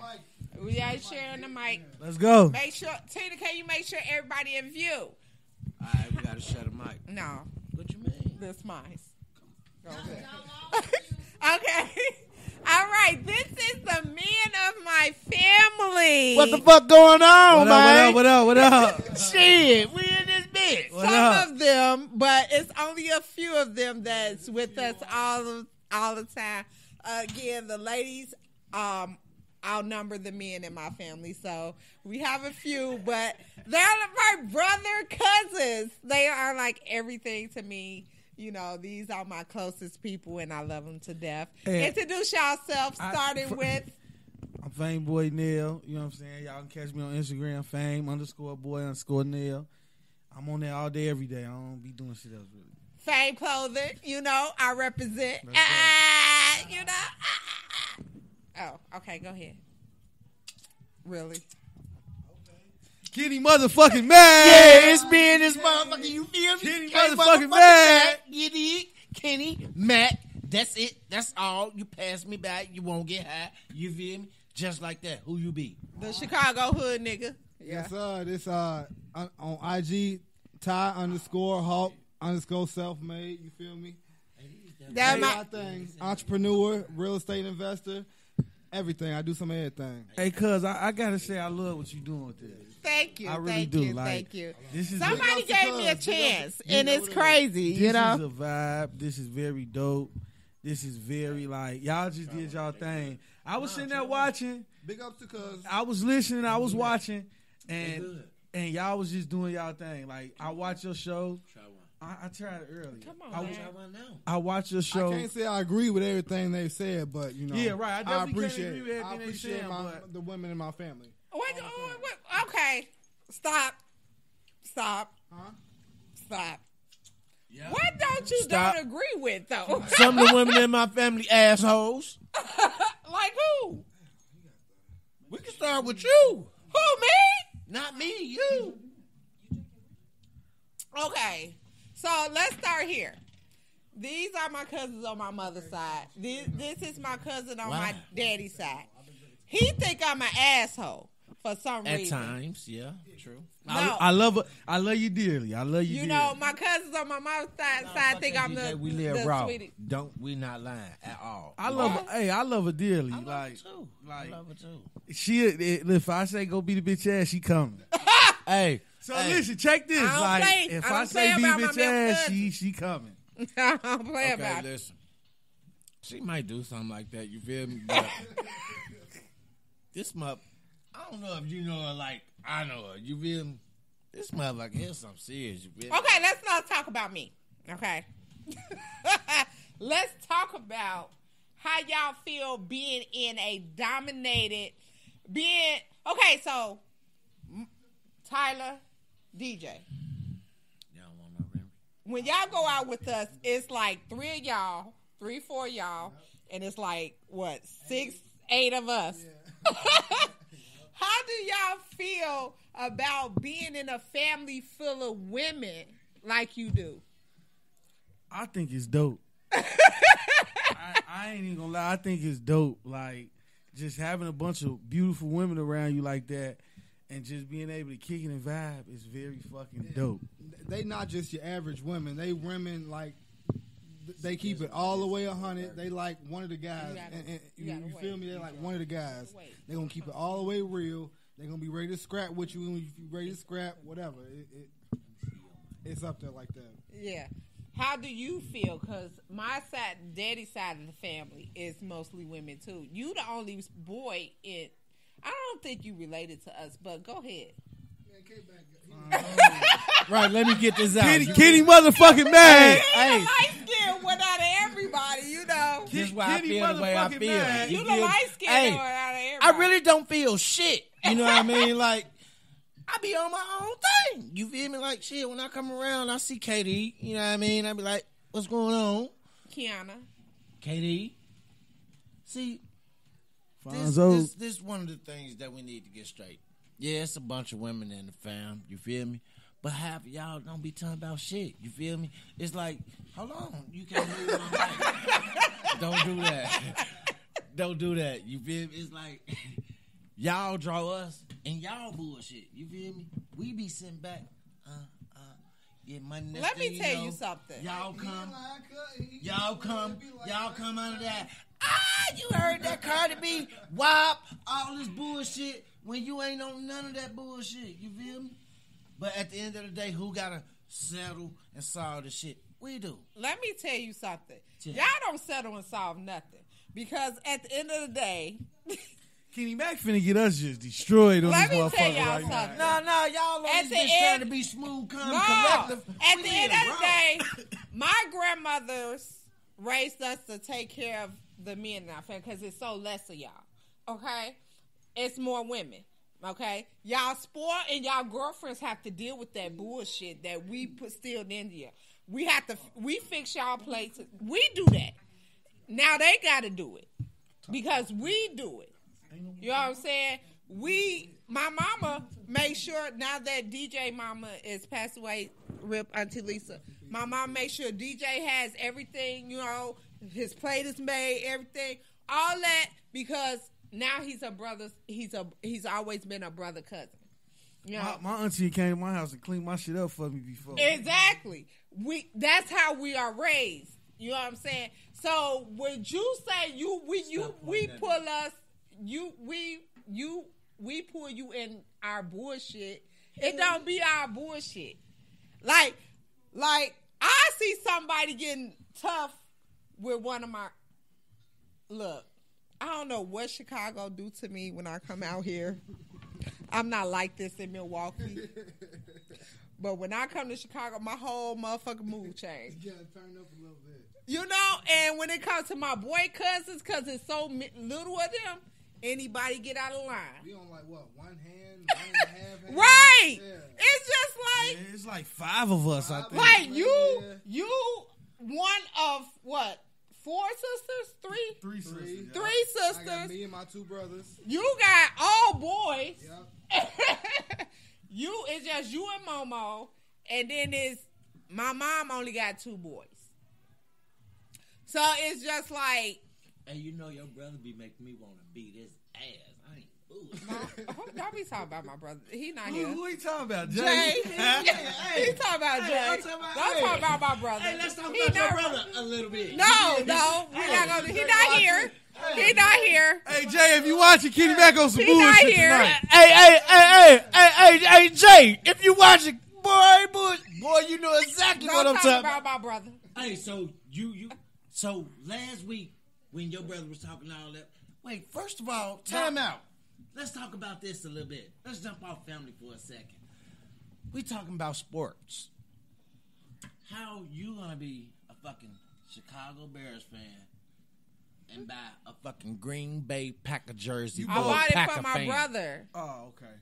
we are sharing the mic. Let's go. Make sure, Tina, can you make sure everybody in view? All right, we got to shut the mic. No, What you mean? this mice. Go ahead. Okay. All right, this is the men of my family. What the fuck going on, What man? up, what up, what up, what up? Shit, we in this bitch. What Some up? of them, but it's only a few of them that's with us all the time. Again, the ladies outnumber the men in my family, so we have a few, but they're my brother cousins. They are like everything to me. You know, these are my closest people, and I love them to death. Hey, Introduce yourself, starting with. I'm Fame Boy Neil. You know what I'm saying? Y'all can catch me on Instagram, Fame_boy_Neil. I'm on there all day, every day. I don't be doing shit else really. Fame Clothing, you know, I represent. Let's go. You know. Oh, okay, go ahead. Really? Kenny motherfucking mad. Yeah, it's me and this motherfucker. You feel me? Kenny Kenny motherfucking mad. You dig? Kenny, Matt. That's it. That's all. You pass me back. You won't get high. You feel me? Just like that. Who you be? The Chicago hood nigga. Yeah. Yes, this on IG, Ty_Hawk_self-made. You feel me? That Hey, my, my thing. Entrepreneur, real estate investor, everything. I do some of everything. Hey, cuz, I got to say I love what you doing with this. thank you. I really thank do. you. Like, Thank you. This is Somebody Big ups to gave me a Cuz. Big chance, ups. and it's crazy, This you know? is a vibe. This is very dope. This is very, like, y'all just did y'all thing. I was sitting there watching. Big ups to Cuz. I was listening. I was watching. And y'all was just doing y'all thing. Like, I watch your show. Try one. I tried it earlier. Come on, I, man. Try one now. I watch your I show. can't say I agree with everything they said, but you know, Yeah, right. I definitely can't appreciate agree with it. I everything they appreciate saying, my, but- the women in my family. Wait, okay. Stop. Huh? Stop. Yeah. What don't you Stop. don't agree with, though? Some of the women in my family assholes. Like who? We can start with you. Who, me? Not me, you. Okay, so let's start here. These are my cousins on my mother's side. This is my cousin on my daddy's side. He think I'm an asshole for some At reason. times, yeah, true. No. I love her. I love you dearly. I love you You dearly. know, my cousins on my mom's side think I'm the, we live the raw. sweetie. We not lying at all. I love her. Hey, I love her dearly. I love like, her too. like I love her too. if I say go beat a bitch ass, she coming. Hey, So hey, listen, check this. I don't Like, play- if I I don't say play beat a about my bitch male ass, cousin. she coming. I don't play Okay, about it. listen. She might do something like that. You feel me? But this mother, I don't know if you know her like I know her. You feel me? This motherfucker here's something serious. You feel me? Okay, let's not talk about me. Okay. Let's talk about how y'all feel being in a dominated, okay, so Tyler, DJ. Y'all want my when y'all go out with us, it's like 3 of y'all, 3, 4 of y'all, and it's like what 6, 8 of us. How do y'all feel about being in a family full of women like you do? I think it's dope. I ain't even gonna lie. I think it's dope. Like, just having a bunch of beautiful women around you like that and just being able to kick it and vibe is very fucking dope. They not just your average women. They women, like, they keep it all the way 100. They like one of the guys. You feel me? They like one of the guys. They going to keep it all the way real. They going to be ready to scrap with you when you ready to scrap, whatever. It's up there like that. Yeah. How do you feel? Because my side, daddy's side of the family is mostly women too. You the only boy in. I don't think you related to us, but go ahead. Right, let me get this out. Kenny motherfucking mad. Hey, light skin went out of everybody, you know. This is why I feel the way I feel. Mad. You the light skin went out of everybody. I really don't feel shit. You know what I mean? Like, I be on my own thing. You feel me? Like, shit, when I come around, I see KD. You know what I mean? I be like, what's going on? Kiana. KD. See, this one of the things that we need to get straight. Yeah, it's a bunch of women in the fam. You feel me? But half of y'all don't be talking about shit. You feel me? It's like, hold on. You can't move on that. Don't do that. Don't do that. You feel me? It's like, y'all draw us and y'all bullshit. You feel me? We be sitting back. Get money. Let me tell you something. Y'all come out of that. You heard that Cardi B, WAP, all this bullshit when you ain't on none of that bullshit. You feel me? But at the end of the day, who gotta settle and solve the shit? We do. Let me tell you something. Y'all don't settle and solve nothing. Because at the end of the day, Kenny Mac finna get us just destroyed on this motherfucker. Let me tell y'all right something. No, y'all always just trying to be smooth, calm, collective. At the end of the day, my grandmothers raised us to take care of the men in our family because it's so less of y'all. Okay? It's more women. Okay? Y'all spoil and y'all girlfriends have to deal with that bullshit that we put still in India. We fix y'all plates. We do that. Now they got to do it because we do it. You know what I'm saying? My mama made sure, now that DJ mama is passed away, rip Auntie Lisa, my mom made sure DJ has everything, you know, his plate is made, everything, all that, because now he's a brother, he's always been a brother cousin. You know? My auntie came to my house and cleaned my shit up for me before. Exactly. That's how we are raised. You know what I'm saying? So would you say we pull you in our bullshit? It don't be our bullshit. Like I see somebody getting tough with one of my look. I don't know what Chicago do to me when I come out here. I'm not like this in Milwaukee. But when I come to Chicago, my whole motherfucking mood changed. You gotta turn up a little bit. You know, and when it comes to my boy cousins, because it's so little of them, anybody get out of line. We on like what, one hand, 1.5 hands? Right. Yeah. It's just like it's like 5 of us, I think. Like you one of what? 4 sisters? 3? 3 sisters. 3 sisters. I got me and my 2 brothers. You got all boys. Yep. It's just you and Momo, and then my mom only got 2 boys. So it's just like, hey, you know your brother be making me want to beat his ass. I ain't fooling. Don't be talking about my brother. He not here. Who he talking about? Jay? He talking about Jay. Don't talk about my brother. Hey, let's talk about your brother a little bit. No, we're not gonna. He not here. He not here. Hey Jay, if you watching, Kenny Mac on some bullshit not here. tonight. Hey, Jay, if you watching, boy, you know exactly what I'm talking about. My brother. Hey, so so last week when your brother was talking all that, wait, first of all, time out. Let's talk about this a little bit. Let's jump off family for a second. We talking about sports. How you gonna be a fucking Chicago Bears fan and buy a fucking Green Bay Packer jersey? I bought it for my brother. Oh, okay.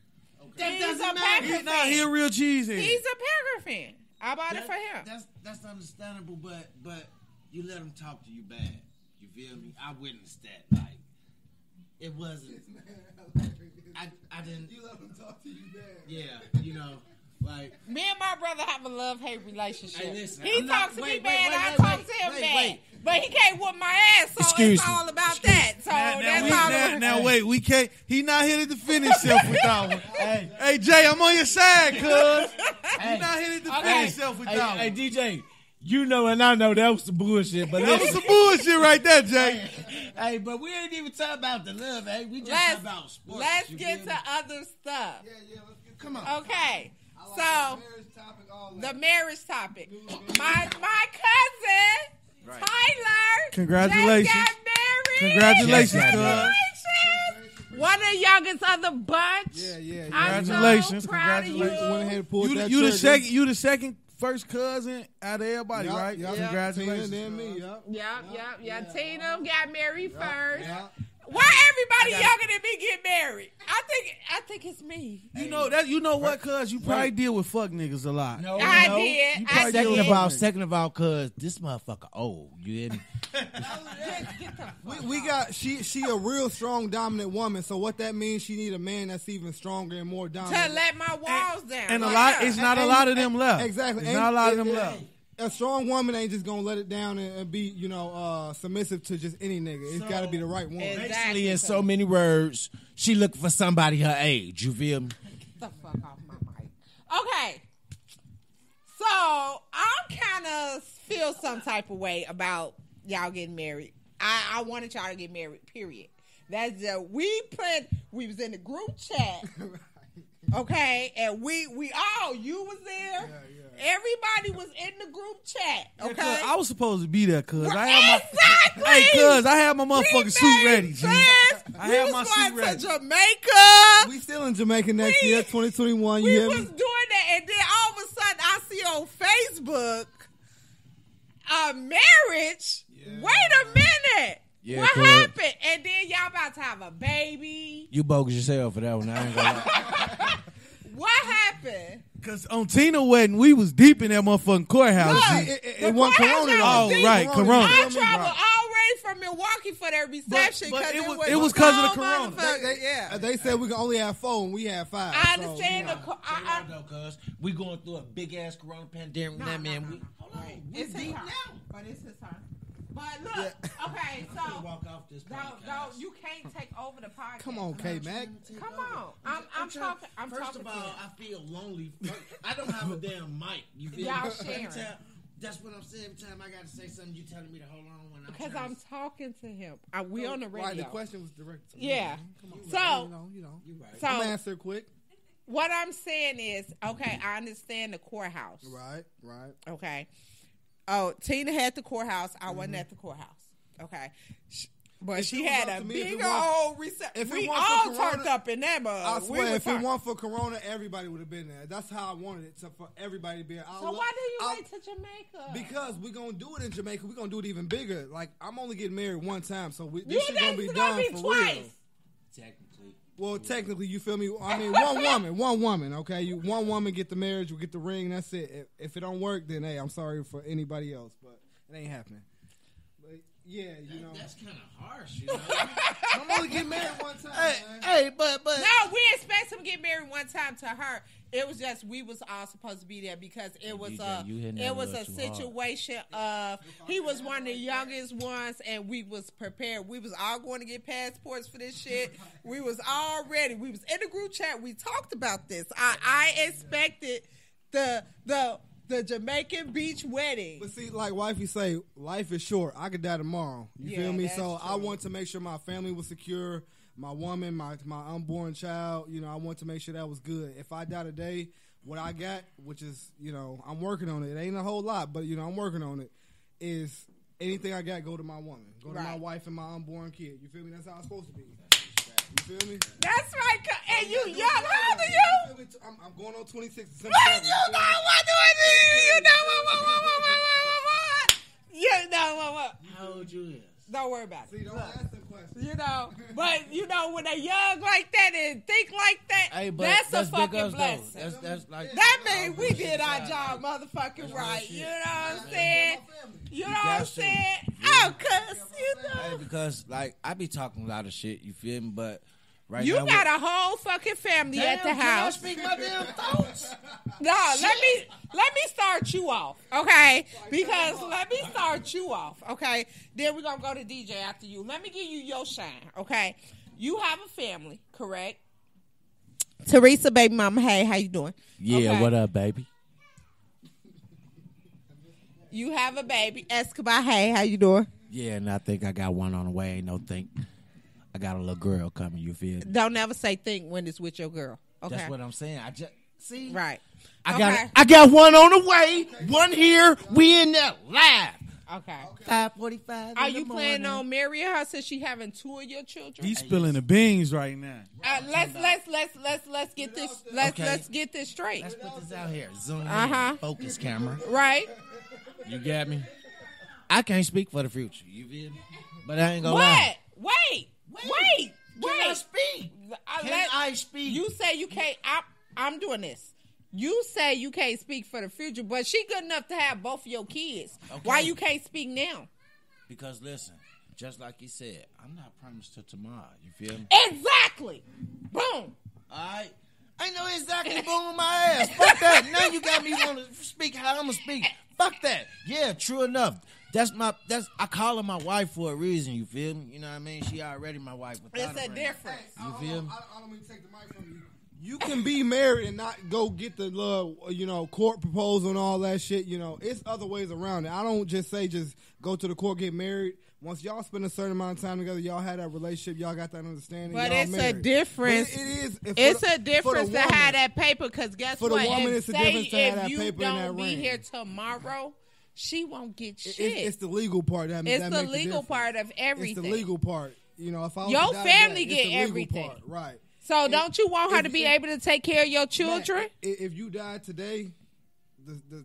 That He's doesn't a matter. Packer fan. He a real cheesehead. He's a Packer fan. I bought it for him. That's understandable, but you let him talk to you bad. You feel me? I witnessed that. Like it wasn't. I didn't. You let him talk to you bad. Yeah, you know, like Me and my brother have a love-hate relationship. Hey, listen, He I'm talks not- to me wait, bad, wait, I wait, talk wait, to him wait, bad. wait. But he can't whoop my ass, so Excuse it's me. all about that. So that's all. Now wait, we can't. He not here to defend himself with that one. Hey, Jay, I'm on your side, cuz. He not here to defend himself with that Hey, one. DJ, you know and I know that was some bullshit, but That was some bullshit right there, Jay. Hey, but we ain't even talking about the love, hey. We just Let's, talking about sports. let's you get feel to me? other stuff. Yeah, let's get Come on. Okay, I like so the marriage topic, all that. the marriage topic. My cousin Right. Tyler. Congratulations. Just got married. Congratulations, Yes, cuz. Congratulations. One of the youngest of the bunch. Yeah. I'm Congratulations, so proud of you. congratulations. Went ahead and pulled that You the trigger. second. You the second first cousin out of everybody, Yup, right? yup. Congratulations. Tina, then me, yup. Yeah. Tina got married first. Yup. Why everybody younger than me get married? I think it's me. You know that. You know what, cuz you probably deal with fuck niggas a lot. No, I no. did. You I probably did. deal with Second of all, cuz this motherfucker old. You hear me? We got she a real strong dominant woman. So what that means, she need a man that's even stronger and more To dominant. let my walls down. And a Like, lot. It's not a lot of them left. Exactly. It's not a lot of them left. A strong woman ain't just gonna let it down and be, submissive to just any nigga. It's got to be the right woman. Exactly. Basically, in so many words, she looking for somebody her age. You feel me? Get the fuck off my mic. Okay. So I'm kind of feel some type of way about y'all getting married. I wanted y'all to get married. Period. That's we was in the group chat. Okay, and we all you was there. Yeah. Everybody was in the group chat. Yeah, Okay, cuz, I was supposed to be there, cuz. I had exactly. my. Hey, cuz, I had my motherfucking suit ready, G. I We had was my going suit ready. to Jamaica. We still in Jamaica next year, 2021. You We hear was me? doing that, and then all of a sudden, I see on Facebook a marriage. Wait a minute. Yeah, what cuz. happened? And then y'all about to have a baby. You bogus yourself for that one. I ain't gonna lie. What happened? Cause on Tina wedding, we was deep in that motherfucking courthouse. Look, G. It wasn't courthouse Corona. got though. Oh, right, Corona. I You feel me? traveled all the way from Milwaukee for that reception but because it was 'cause of the so Corona. motherfucking- yeah. They said we can only have 4 and we had 5. I so, understand you know. I No, cuz we going through a big ass corona pandemic. That man, we hold on. We It's his deep turn. now. But it's his turn. But look, okay, I'm gonna so walk off this podcast. don't you can't take over the podcast. Come on, K-Mac. Come on. I'm talking. I'm First talking of all, to you. I feel lonely. I don't have a damn mic. You feel Y'all me? sharing. Every time- That's what I'm saying. Every time I got to say something, you telling me to hold on when I'm Because trying I'm to- talking to him. We on the radio. Right, the question was directed to me. Yeah. Come on. So- you know. You right. So I'm answer quick. what I'm saying is, okay, I understand the courthouse. Right. Okay. Oh, Tina had the courthouse. I wasn't at the courthouse. Okay. But If she it was had up a to me, if it bigger was- old reception. if it We wasn't for all Corona- turned up in that mug. I We swear, were if it turned- weren't for Corona, everybody would have been there. That's how I wanted it, for everybody to be there. So why did you wait to Jamaica? Because we're going to do it in Jamaica. We're going to do it even bigger. Like, I'm only getting married one time, so you this shit going to be done for twice. real. Technically. Well, technically, you feel me? I mean, one woman, okay? One woman get the marriage, we get the ring, that's it. If it don't work, then, hey, I'm sorry for anybody else, but it ain't happening. But, yeah, you know. That's kind of harsh, you know. I'm only getting married one time, man. Hey, but No, we expect him to get married one time to her. It was just we was all supposed to be there because it was DJ, you hitting that a a little too hard. situation of he was one of the youngest ones and we was prepared. We was all going to get passports for this shit. We was all ready. We was in the group chat. We talked about this. I expected the Jamaican beach wedding. But see, like wifey say, life is short. I could die tomorrow. You Yeah, feel me? that's So I true. want to make sure my family was secure. My woman, my unborn child, I want to make sure that was good. If I die today, what I got, which is, I'm working on it. It ain't a whole lot, but, I'm working on it, is anything I got go to my woman. Go to my Right. wife and my unborn kid. You feel me? That's how it's supposed to be. You feel me? That's right. And you young. How old are you? You feel me? I'm going on 26 December. What you know what? You know what? You know what? what you is. Don't worry about it. See, don't ask the question. You know, but you know when they're young like that and think like that, Hey, but that's a big fucking us, though. blessing. That's like That means we did our job motherfucking right. shit. You know what I'm saying? You know what I'm got to. saying? Oh, cuz, you Hey, know. because like I be talking a lot of shit, you feel me? But right You now got a whole fucking family at the house. Can I speak my damn thoughts? No, let me start you off, okay? Because let me start you off, okay? Then we're gonna go to DJ after you. Let me give you your shine, okay? You have a family, correct? Teresa, baby mama, hey, how you doing? Yeah, Okay. what up, baby? You have a baby, Escobar, hey, how you doing? Yeah, and I think I got one on the way. Ain't no think. I got a little girl coming. You feel me? Don't never say think when it's with your girl, okay? That's what I'm saying. I just see. Right. I got one on the way. One here. We in there live. Okay. 5:45. Are you planning on marrying her since she having two of your children? He's spilling the beans right now. Let's get this Okay. let's get this straight. Let's put this out here. Zoom Uh-huh. in. Focus camera. Right? You got me? I can't speak for the future. You feel me? But I ain't gonna lie. What? Wait. Can I speak? Can I speak? You say you can't. I'm doing this. You say you can't speak for the future, but she good enough to have both of your kids. Okay. Why you can't speak now? Because listen, just like you said, I'm not promised to tomorrow. You feel me? Exactly. Boom. All right. I know exactly boom my ass. Fuck that. Now you got me want to speak how I'm gonna speak. Fuck that. Yeah, true enough. I call her my wife for a reason. You feel me? You know what I mean? She already my wife. It's a difference. You feel me? I don't mean to take the mic from you. You can be married and not go get the court proposal and all that shit. You know, it's other ways around it. I don't just say just go to the court, get married. Once y'all spend a certain amount of time together, y'all had that relationship, y'all got that understanding. But y'all it's married. a difference. But it is. It's a difference to woman, have that paper because guess For the what? woman, If it's a difference to have that you paper in that don't be ring. here tomorrow, she won't get shit. It's the legal part. That It's that the makes legal difference. part of everything. It's the legal part. You know, if I was Your to die family today, get it's the legal everything. part, right? So don't you want her if- to be if- able to take care of your children? If you die today,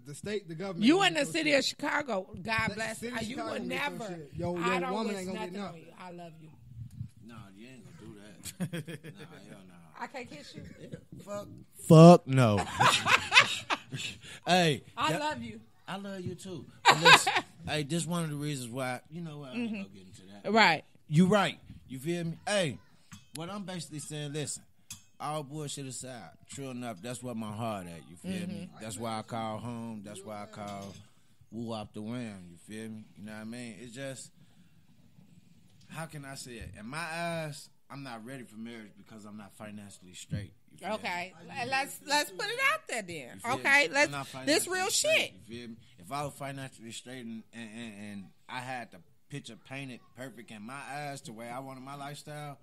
the state, the government. You gonna in the get your city shit. of Chicago, God The bless. city of You Chicago would gonna get your never. shit. Your I don't woman wish ain't gonna get nothing on nothing. you. I love you. No, you ain't gonna do that. Nah, hell no. I can't kiss you. Fuck no. Hey, I love you. I love you too. But listen, hey, this one of the reasons why. You know what? I ain't gonna get into that. Right. You right. You feel me? Hey, what I'm basically saying, listen, all bullshit aside, true enough, that's what my heart at. You feel me? That's why I call home. That's why I call woo off the whim. You feel me? You know what I mean? It's just, how can I say it? In my eyes, I'm not ready for marriage because I'm not financially straight. You feel me? Okay. Let's put it out there then. You feel Okay. me? I'm not This financially real straight, shit. You feel me? If I was financially straight and I had the picture painted perfect in my eyes to where I wanted my lifestyle,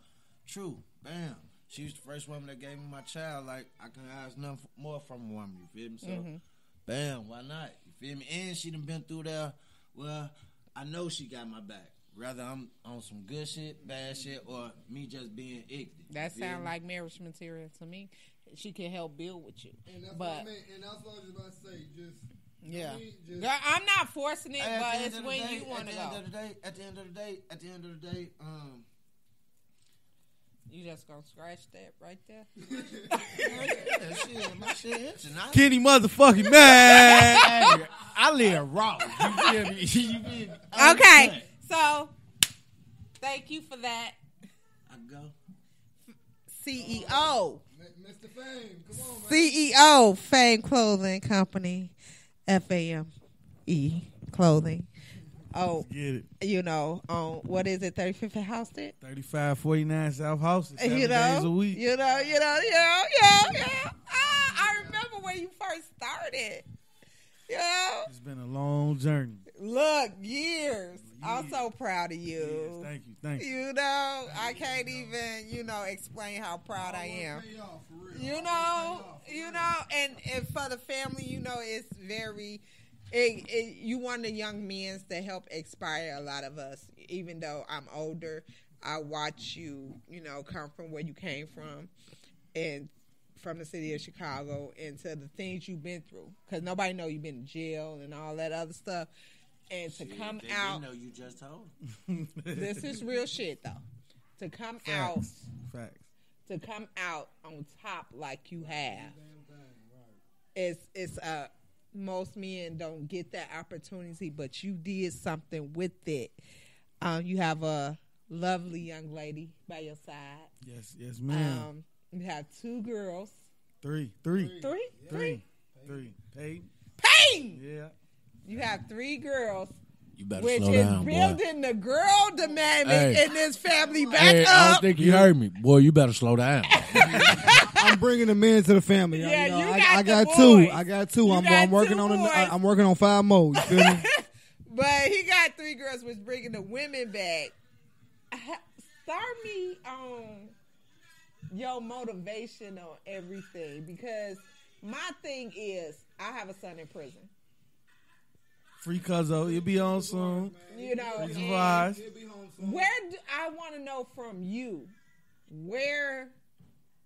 true, bam. She was the first woman that gave me my child. Like, I can ask nothing more from a woman. You feel me? So, bam, why not? You feel me? And she done been through there. Well, I know she got my back. Rather I'm on some good shit, bad shit, or me just being ignorant. That sounds like marriage material to me. She can help build with you. And that's But what I mean. And that's what I was about to say. Just yeah, just, girl, I'm not forcing it, Hey, at but the end it's of the when day- you want to go. At the end of the day, You just gonna scratch that right there? yeah, shit, my shit itching. Kenny motherfucking man. Hey, I live raw. You feel me? You feel me? Okay, so thank you for that, I go. CEO. Mr. Fame, come on, man. CEO Fame Clothing Company, FAME Clothing. Oh, Get it. you know, on what is it, 35th and Houston? 3549 South House. 7 You know, days a week. yeah. I remember when you first started. You know, It's been a long journey. look, years. I'm so proud of you. Yes, thank you. You know, I can't even, explain how proud I am. Pay off, for real. And for the family, it's very, you one of the young men that help inspire a lot of us. Even though I'm older, I watch you, come from where you came from and from the city of Chicago into the things you've been through. Because nobody know you've been in jail and all that other stuff. and to come They out. didn't know you just told. This is real shit, though. To come Facts. to come out on top like you have, it's most men don't get that opportunity, but you did something with it. You have a lovely young lady by your side. Yes, ma'am. You have 2 girls. Three. Three. Payne. Yeah. You have 3 girls. You better Which slow is down, boy. building the girl dynamic in this family back Hey, I up. don't think you heard me. Boy, you better slow down. I'm bringing the men to the family. Yeah, you know, you I got got the boys. 2. I got 2. You I'm got working 2 on boys. I'm working on 5 more. You feel me? But he got 3 girls, which bringing the women back. Start me on your motivation on everything, because my thing is I have a son in prison. Free Cuzzo. You'll be on soon. You know, He's and advised. where do I want to know from you? Where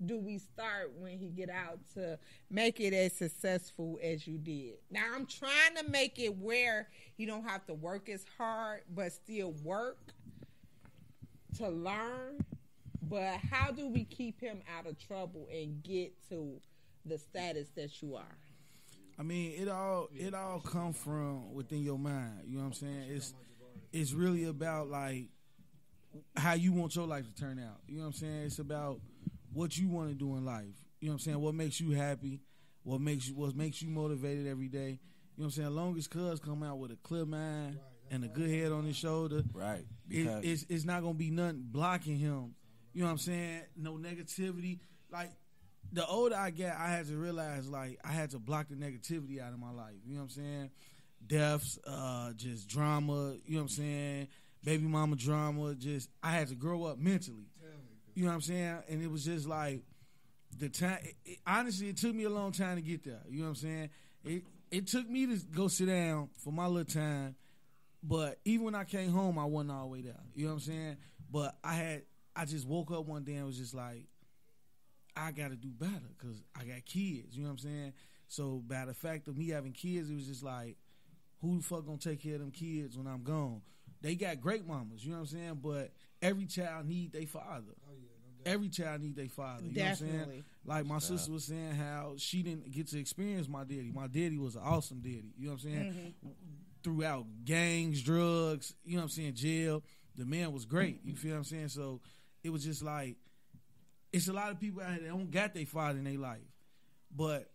do we start when he get out to make it as successful as you did? Now I'm trying to make it where you don't have to work as hard, but still work to learn. But how do we keep him out of trouble and get to the status that you are? I mean, it all come from within your mind. You know what I'm saying? It's really about like how you want your life to turn out. You know what I'm saying? It's about what you want to do in life. You know what I'm saying? What makes you happy? What makes you motivated every day? You know what I'm saying? As long as Cuz come out with a clear mind and a good head on his shoulder, Right. it's not gonna be nothing blocking him. You know what I'm saying? No negativity. Like, the older I get, I had to realize, like, I had to block the negativity out of my life. You know what I'm saying? Deaths, just drama, you know what I'm saying? Baby mama drama, I had to grow up mentally. You know what I'm saying? And it was just like, the time, honestly, it took me a long time to get there. You know what I'm saying? It took me to go sit down for my little time, but even when I came home, I wasn't all the way there. You know what I'm saying? But I just woke up one day and was just like, I got to do better because I got kids. You know what I'm saying? So by the fact of me having kids, it was just like, who the fuck gonna take care of them kids when I'm gone? They got great mamas, you know what I'm saying? But every child need their father. Every child need their father. You know what I'm saying? Like my sister was saying how she didn't get to experience my daddy. My daddy was an awesome daddy. You know what I'm saying? Throughout gangs, drugs, you know what I'm saying, jail, the man was great. You feel what I'm saying? So it was just like, it's a lot of people out here that don't got their father in their life. But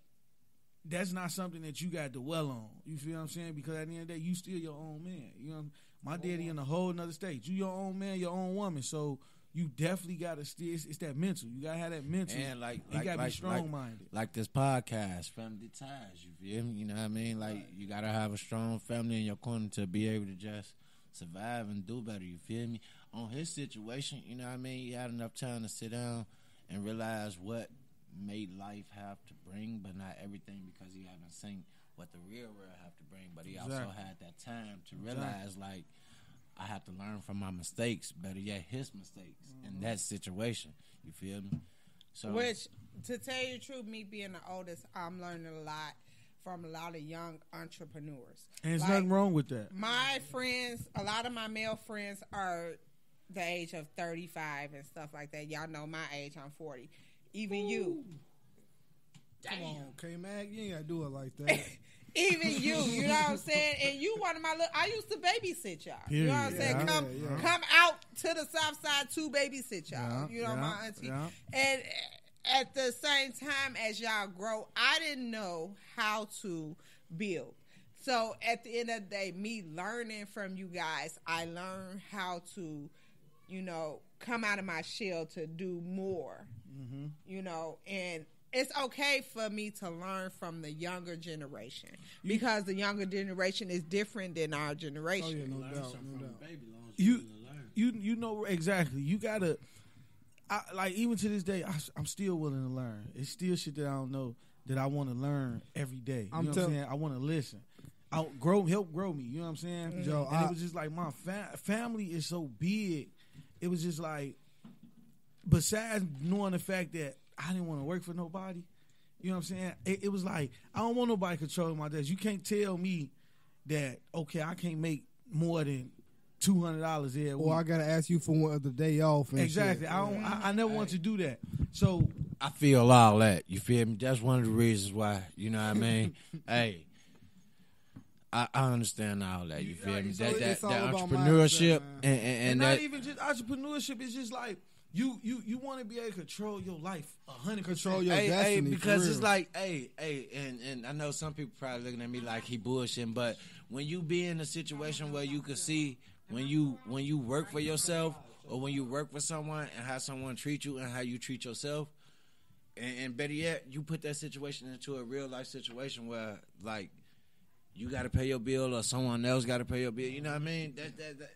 that's not something that you got to dwell on. You feel what I'm saying? Because at the end of the day, you still your own man. You know, my daddy in a whole nother state. You your own man, your own woman. So you definitely got to still, it's that mental. You got to have that mental. And you got to be strong-minded. Like this podcast, Family Ties, you feel me? You know what I mean? Like, you got to have a strong family in your corner to be able to just survive and do better, you feel me? On his situation, you know what I mean? He had enough time to sit down and realize what made life have to bring, but not everything, because he haven't seen what the real world have to bring. But he also had that time to realize, like, I have to learn from my mistakes, better yet his mistakes in that situation. You feel me? So, which, to tell you the truth, me being the oldest, I'm learning a lot from a lot of young entrepreneurs. And there's nothing wrong with that. My friends, a lot of my male friends are the age of 35 and stuff like that. Y'all know my age, I'm 40. Even you. Come on, K-Mag, you ain't got to do it like that. Even you know what I'm saying? And you one of my I used to babysit y'all. You know what I'm saying? Come out to the south side to babysit y'all. You know, my auntie. And at the same time as y'all grow, I didn't know how to build. So at the end of the day, me learning from you guys, I learned how to, you know, come out of my shell to do more. You know, and it's okay for me to learn from the younger generation, because the younger generation is different than our generation. Oh, yeah, no doubt. You know exactly. You gotta, like, even to this day, I'm still willing to learn. It's still shit that I don't know that I want to learn every day. You know what I'm saying? I want to listen. Help grow me. You know what I'm saying? Joe, and it was just like my family is so big. It was just like, besides knowing the fact that I didn't want to work for nobody, you know what I'm saying? It was like, I don't want nobody controlling my days. You can't tell me that okay, I can't make more than $200 every week. Or I gotta ask you for one of the day off. And Exactly. shit. I never want to do that. So I feel all that. You feel me? That's one of the reasons why. You know what I mean? Hey, I understand all that. You feel me? So That it's all about entrepreneurship mindset, and not that. even just entrepreneurship. It's just like you want to be able to control your life 100%. Control your Hey, destiny. because for it's real. like, and I know some people probably looking at me like he bullshitting, but when you be in a situation where you can see when you work for yourself or when you work for someone and how someone treat you and how you treat yourself, and better yet, you put that situation into a real life situation where like you got to pay your bill or someone else got to pay your bill. You know what I mean? That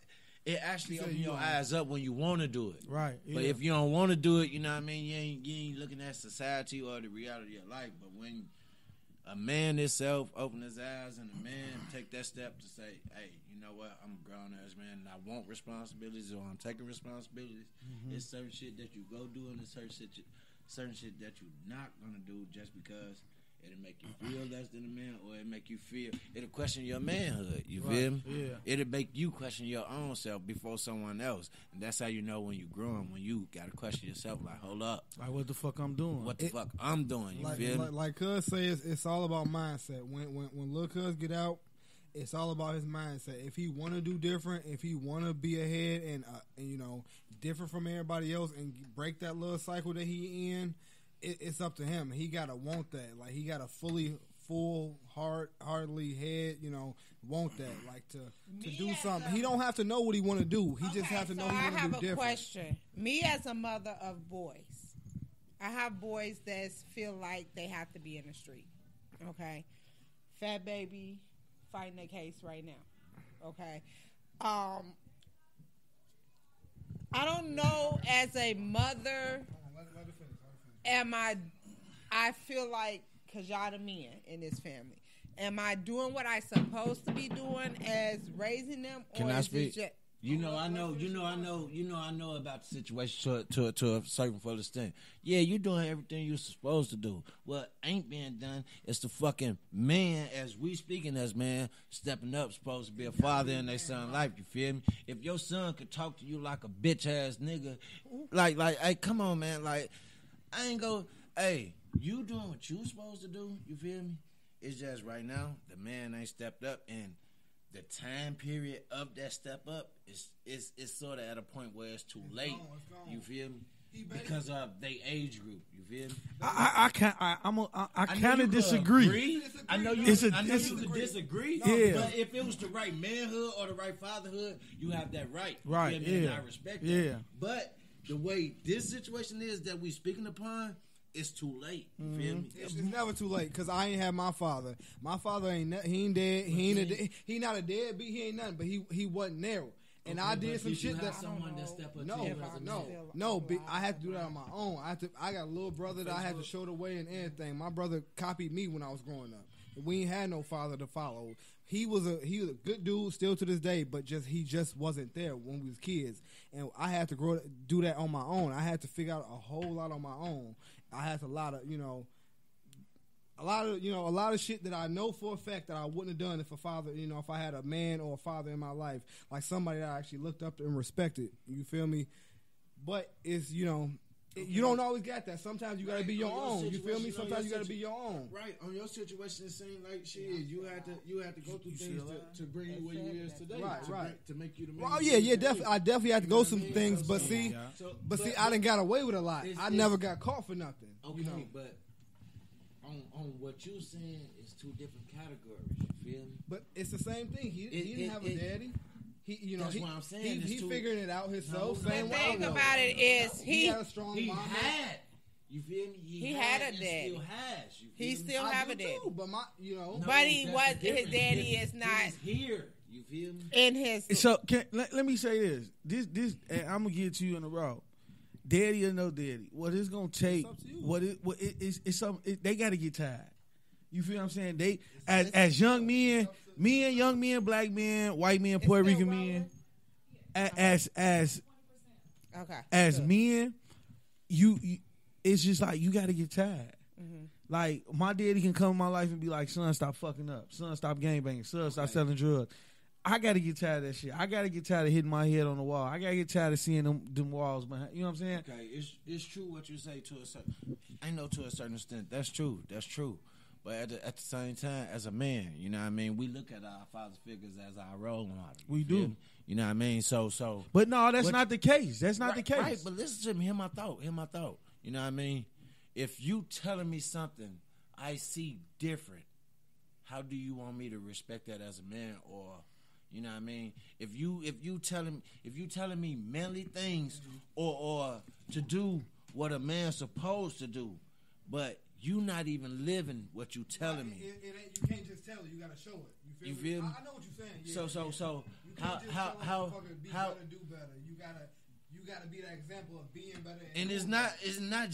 it actually opens your eyes up when you want to do it. Right. But yeah. if you don't want to do it, you know what I mean? You ain't looking at society or the reality of life. But when a man himself open his eyes and a man take that step to say, hey, you know what? I'm a grown-ass man and I want responsibilities or I'm taking responsibilities. It's certain shit that you go do and it's certain shit that you're not going to do just because it'll make you feel less than a man or it'll question your manhood. You feel me? Yeah. It'll make you question your own self before someone else. And that's how you know when you're growing, when you got to question yourself like, hold up. Like what the fuck I'm doing? What the fuck I'm doing? You feel me? Like Cuz says, it's all about mindset. When Lil Cuz get out, it's all about his mindset. If he want to do different, if he want to be ahead and you know different from everybody else and break that little cycle that he in, it's up to him. He gotta want that. Like he got a full heartedly head. You know, want that. Like to do something. He don't have to know what he want to do. He just have to know he want to do I have different. a question. Me as a mother of boys, I have boys that feel like they have to be in the street. Okay, Fat Baby fighting their case right now. Okay, I don't know as a mother. I feel like, because y'all the men in this family, am I doing what I supposed to be doing as raising them? Can or I is speak? it just, I know about the situation to a certain full extent. Yeah, you doing everything you're supposed to do. What ain't being done is the fucking man, as we speaking as man, stepping up, supposed to be a father in their son's life. You feel me? If your son could talk to you like a bitch ass nigga, like, hey, come on, man, like, I ain't go, hey, you doing what you supposed to do. You feel me? It's just right now the man ain't stepped up and the time period of that step up is sort of at a point where it's too late. You feel me? Because of they age group. You feel me? I kind of disagree. I know you could disagree. Yeah. But if it was the right manhood or the right fatherhood, you have that right. You Right. feel me? And Yeah. I respect that. Yeah. But the way this situation is that we speaking upon, it's too late. You feel me? It's never too late because I ain't have my father. My father he ain't dead. He not a deadbeat. He ain't nothing. But he wasn't there. And I did some shit that someone that step up no, to you as a man. I had to do that on my own. I got a little brother that I had to show the way and everything. My brother copied me when I was growing up. We ain't had no father to follow. He was a good dude still to this day, but he just wasn't there when we was kids. And I had to do that on my own. I had to figure out a whole lot on my own. I had a lot of shit that I know for a fact that I wouldn't have done if I had a man or a father in my life, like somebody that I actually looked up to and respected. You feel me? But it's, you don't always get that. Sometimes you got to be your own. You feel me? Sometimes you got to be your own. Right. On your situation, it seems like shit. You had to go through things to bring you where you is today. Right. To make you the man. Oh yeah. Definitely. I definitely had to go some things, but see, I done got away with a lot. I never got caught for nothing. Okay, but on what you saying is two different categories. You feel me? But it's the same thing. He didn't have a daddy. That's what I'm saying. He figuring it out himself. the thing about it is he had a strong mom. You feel me? He had a daddy. Still has. You feel He me? still have a daddy. But but he was his daddy is not here. You feel me? in his. So let me say this. And I'm gonna get to you in a row. Daddy or no daddy, what it's gonna take? It's something they got to get tired. You feel what I'm saying? They as young men, black men, white men, Puerto Rican men, as men, you it's just like you got to get tired. Like, my daddy can come in my life and be like, son, stop fucking up. Son, stop gangbanging. Son, stop selling drugs. I got to get tired of that shit. I got to get tired of hitting my head on the wall. I got to get tired of seeing them walls behind. You know what I'm saying? Okay, it's true what you say to a certain. I know to a certain extent. That's true. That's true. But at the same time, as a man, you know what I mean, we look at our father figures as our role model. We do. Me? You know what I mean? So. But no, that's not the case. That's not the case. Right, but listen to me. Hear my thought. You know what I mean? If you telling me something I see different, how do you want me to respect that as a man? Or, you know what I mean? If you telling me manly things or to do what a man's supposed to do, but you not even living what you telling me. It ain't, you can't just tell it. You gotta show it. You feel me? I know what you're saying. Yeah, So you can't just tell motherfucker be better, do better. You gotta be that example of being better. And it's not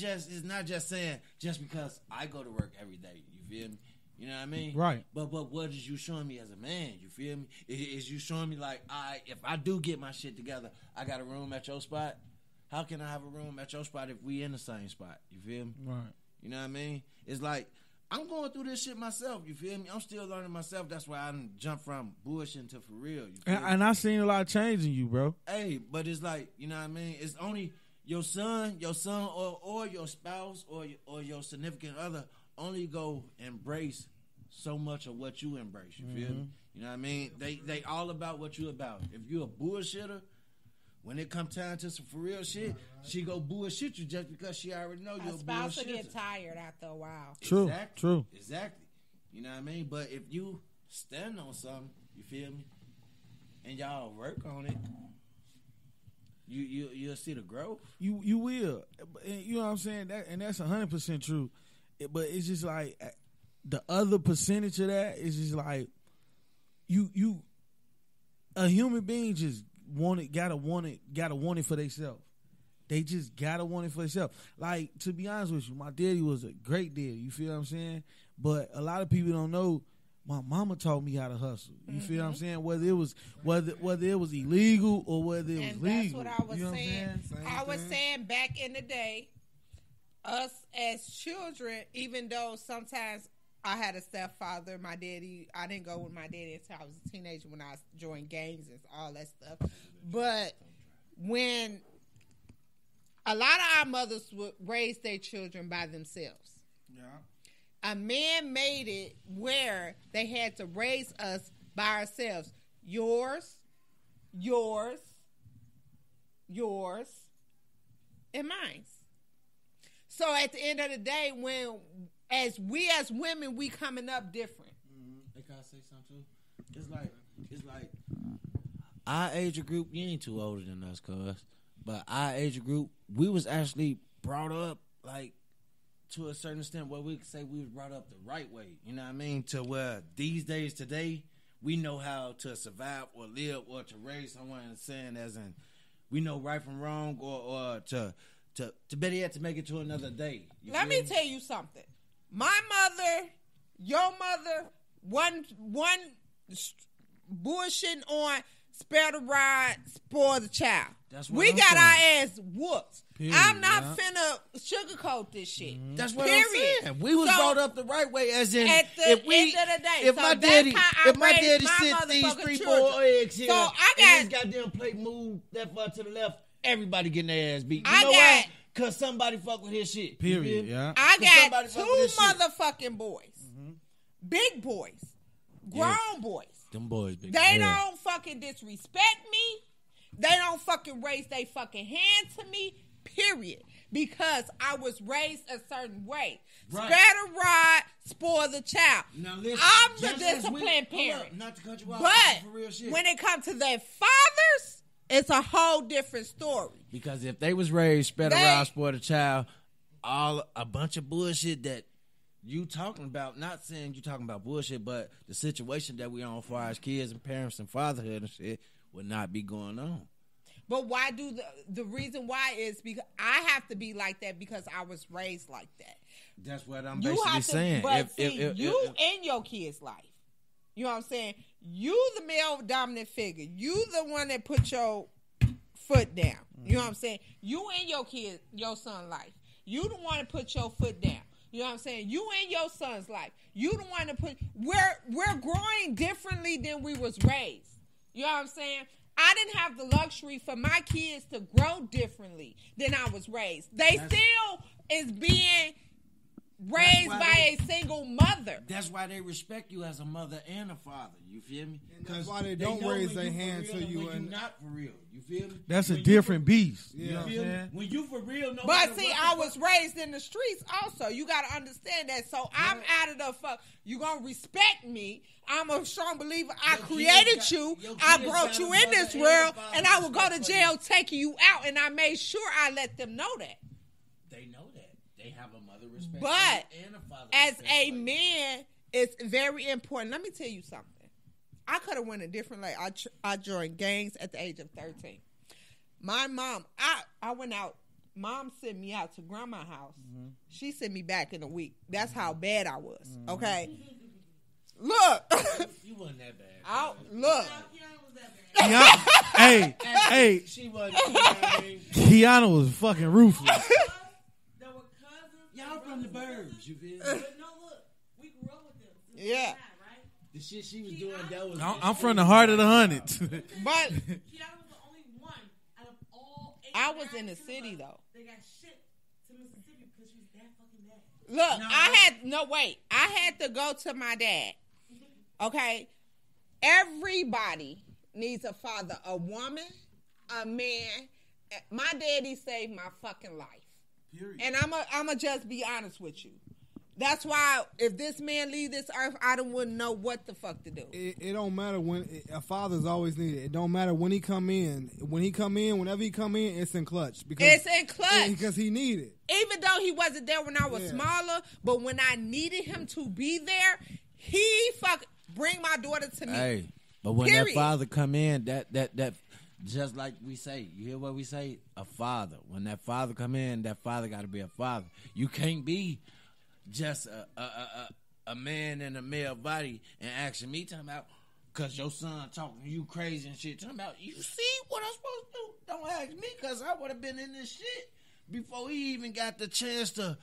just saying just because I go to work every day. You feel me? You know what I mean? Right. But what is you showing me as a man? You feel me? Is you showing me like, if I do get my shit together, I got a room at your spot? How can I have a room at your spot if we in the same spot? You feel me? Right. You know what I mean? It's like, I'm going through this shit myself. You feel me? I'm still learning myself. That's why I done jumped from bullshit to for real. You feel me? And I seen a lot of change in you, bro. Hey, but it's like, you know what I mean? It's only your son or your spouse or your significant other only go embrace so much of what you embrace. You feel me? You know what I mean? They all about what you about. If you a bullshitter, when it come time to some for real shit, she go bullshit you just because she already know you're a spouse bullshitter. will get tired after a while. True. Exactly. You know what I mean? But if you stand on something, you feel me, and y'all work on it, you'll see the growth. You will. And you know what I'm saying? That's 100% true. But it's just like the other percentage of that is just like you a human being just gotta want it for themselves. They just gotta want it for themselves. Like, to be honest with you, my daddy was a great daddy. You feel what I'm saying? But a lot of people don't know. My mama taught me how to hustle. You feel what I'm saying? Whether it was illegal or whether it was legal. That's what I was you know saying. What I was saying back in the day, us as children, even though sometimes I had a stepfather, my daddy, I didn't go with my daddy until I was a teenager when I joined gangs and all that stuff. But when a lot of our mothers would raise their children by themselves. Yeah. A man made it where they had to raise us by ourselves. Yours, and mine. So at the end of the day, as women, we coming up different. Hey, can I say something too? It's like our age group, you ain't too older than us, cuz. But our age group, we was actually brought up like to a certain extent where we could say we was brought up the right way. You know what I mean? To where these days today, we know how to survive or live or to raise someone and saying as in we know right from wrong or to better yet to make it to another day. Let me tell you something. My mother, your mother, one bullshitting on spare the rod, spoil the child. We got our ass whooped. Period, I'm not finna sugarcoat this shit. Mm-hmm. That's what I'm saying. We was brought up the right way, as in at the end of the day. If my daddy sent these 3-4 eggs here, and this goddamn plate moved that far to the left, everybody getting their ass beat. You know why? Because somebody fuck with his shit. Period. Yeah. I got 2 motherfucking boys, big boys, grown boys. Them boys, big. They don't fucking disrespect me. They don't fucking raise their fucking hand to me, period. Because I was raised a certain way. Right. Spare the rod, spoil the child. Now listen, I'm the disciplined parent. Not to cut you off, but for real shit. When it comes to their fathers, it's a whole different story. Because if they was raised, spare the rod, spoil the child, a bunch of bullshit that you talking about, not saying you talking about bullshit, but the situation that we on as far as kids and parents and fatherhood and shit would not be going on. But why do the reason why is because I have to be like that because I was raised like that. That's what I'm basically saying. But you in your kid's life, you know what I'm saying? You the male dominant figure. You the one that put your foot down. You know what I'm saying? You in your son life. You the one that put your foot down. You know what I'm saying? You in your son's life. You the one to put. We're growing differently than we was raised. You know what I'm saying? I didn't have the luxury for my kids to grow differently than I was raised. They still is being raised by a single mother. That's why they respect you as a mother and a father. You feel me? That's why they don't raise their hand to you. When you're not for real. You feel me? That's a different beast. You know what I'm saying? When you for real, no. But see, I was raised in the streets also. You got to understand that. So I'm out of the fuck. You going to respect me. I'm a strong believer. I created you. I brought you in this world. And I will go to jail taking you out. And I made sure I let them know that. They know that. They have a mother respect. But and a father as respect. a man, it's very important. Let me tell you something. I could have went a different way. I joined gangs at the age of 13. My mom, I went out. Mom sent me out to grandma's house. Mm-hmm. She sent me back in a week. That's how bad I was. Mm-hmm. Okay. Look. You wasn't that bad. Look. Hey. She wasn't. You know what I mean? Kiana was fucking ruthless. Y'all from the burbs, you feel me? But no, look, we grew up with them. Yeah. The shit she was doing, that was. I'm from the heart of the hundreds. But Kiana was the only one out of all 8. I was in the city though. They got shipped to Mississippi because she was that fucking bad. Look, I had to go to my dad. Okay, everybody needs a father, a woman, a man. My daddy saved my fucking life. Period. And I'ma just be honest with you. That's why if this man leave this earth, I wouldn't know what the fuck to do. It don't matter when a father's always needed. It don't matter when he come in. Whenever he come in, it's in clutch. It's in clutch because he needed. Even though he wasn't there when I was smaller, but when I needed him to be there, he bring my daughter to me. Hey, but when that father come in, that just like we say, you hear what we say? A father. When that father come in, that father got to be a father. You can't be just a man in a male body and asking me talking about because your son talking to you crazy and shit. Talking about, you see what I'm supposed to do? Don't ask me because I would have been in this shit before he even got the chance to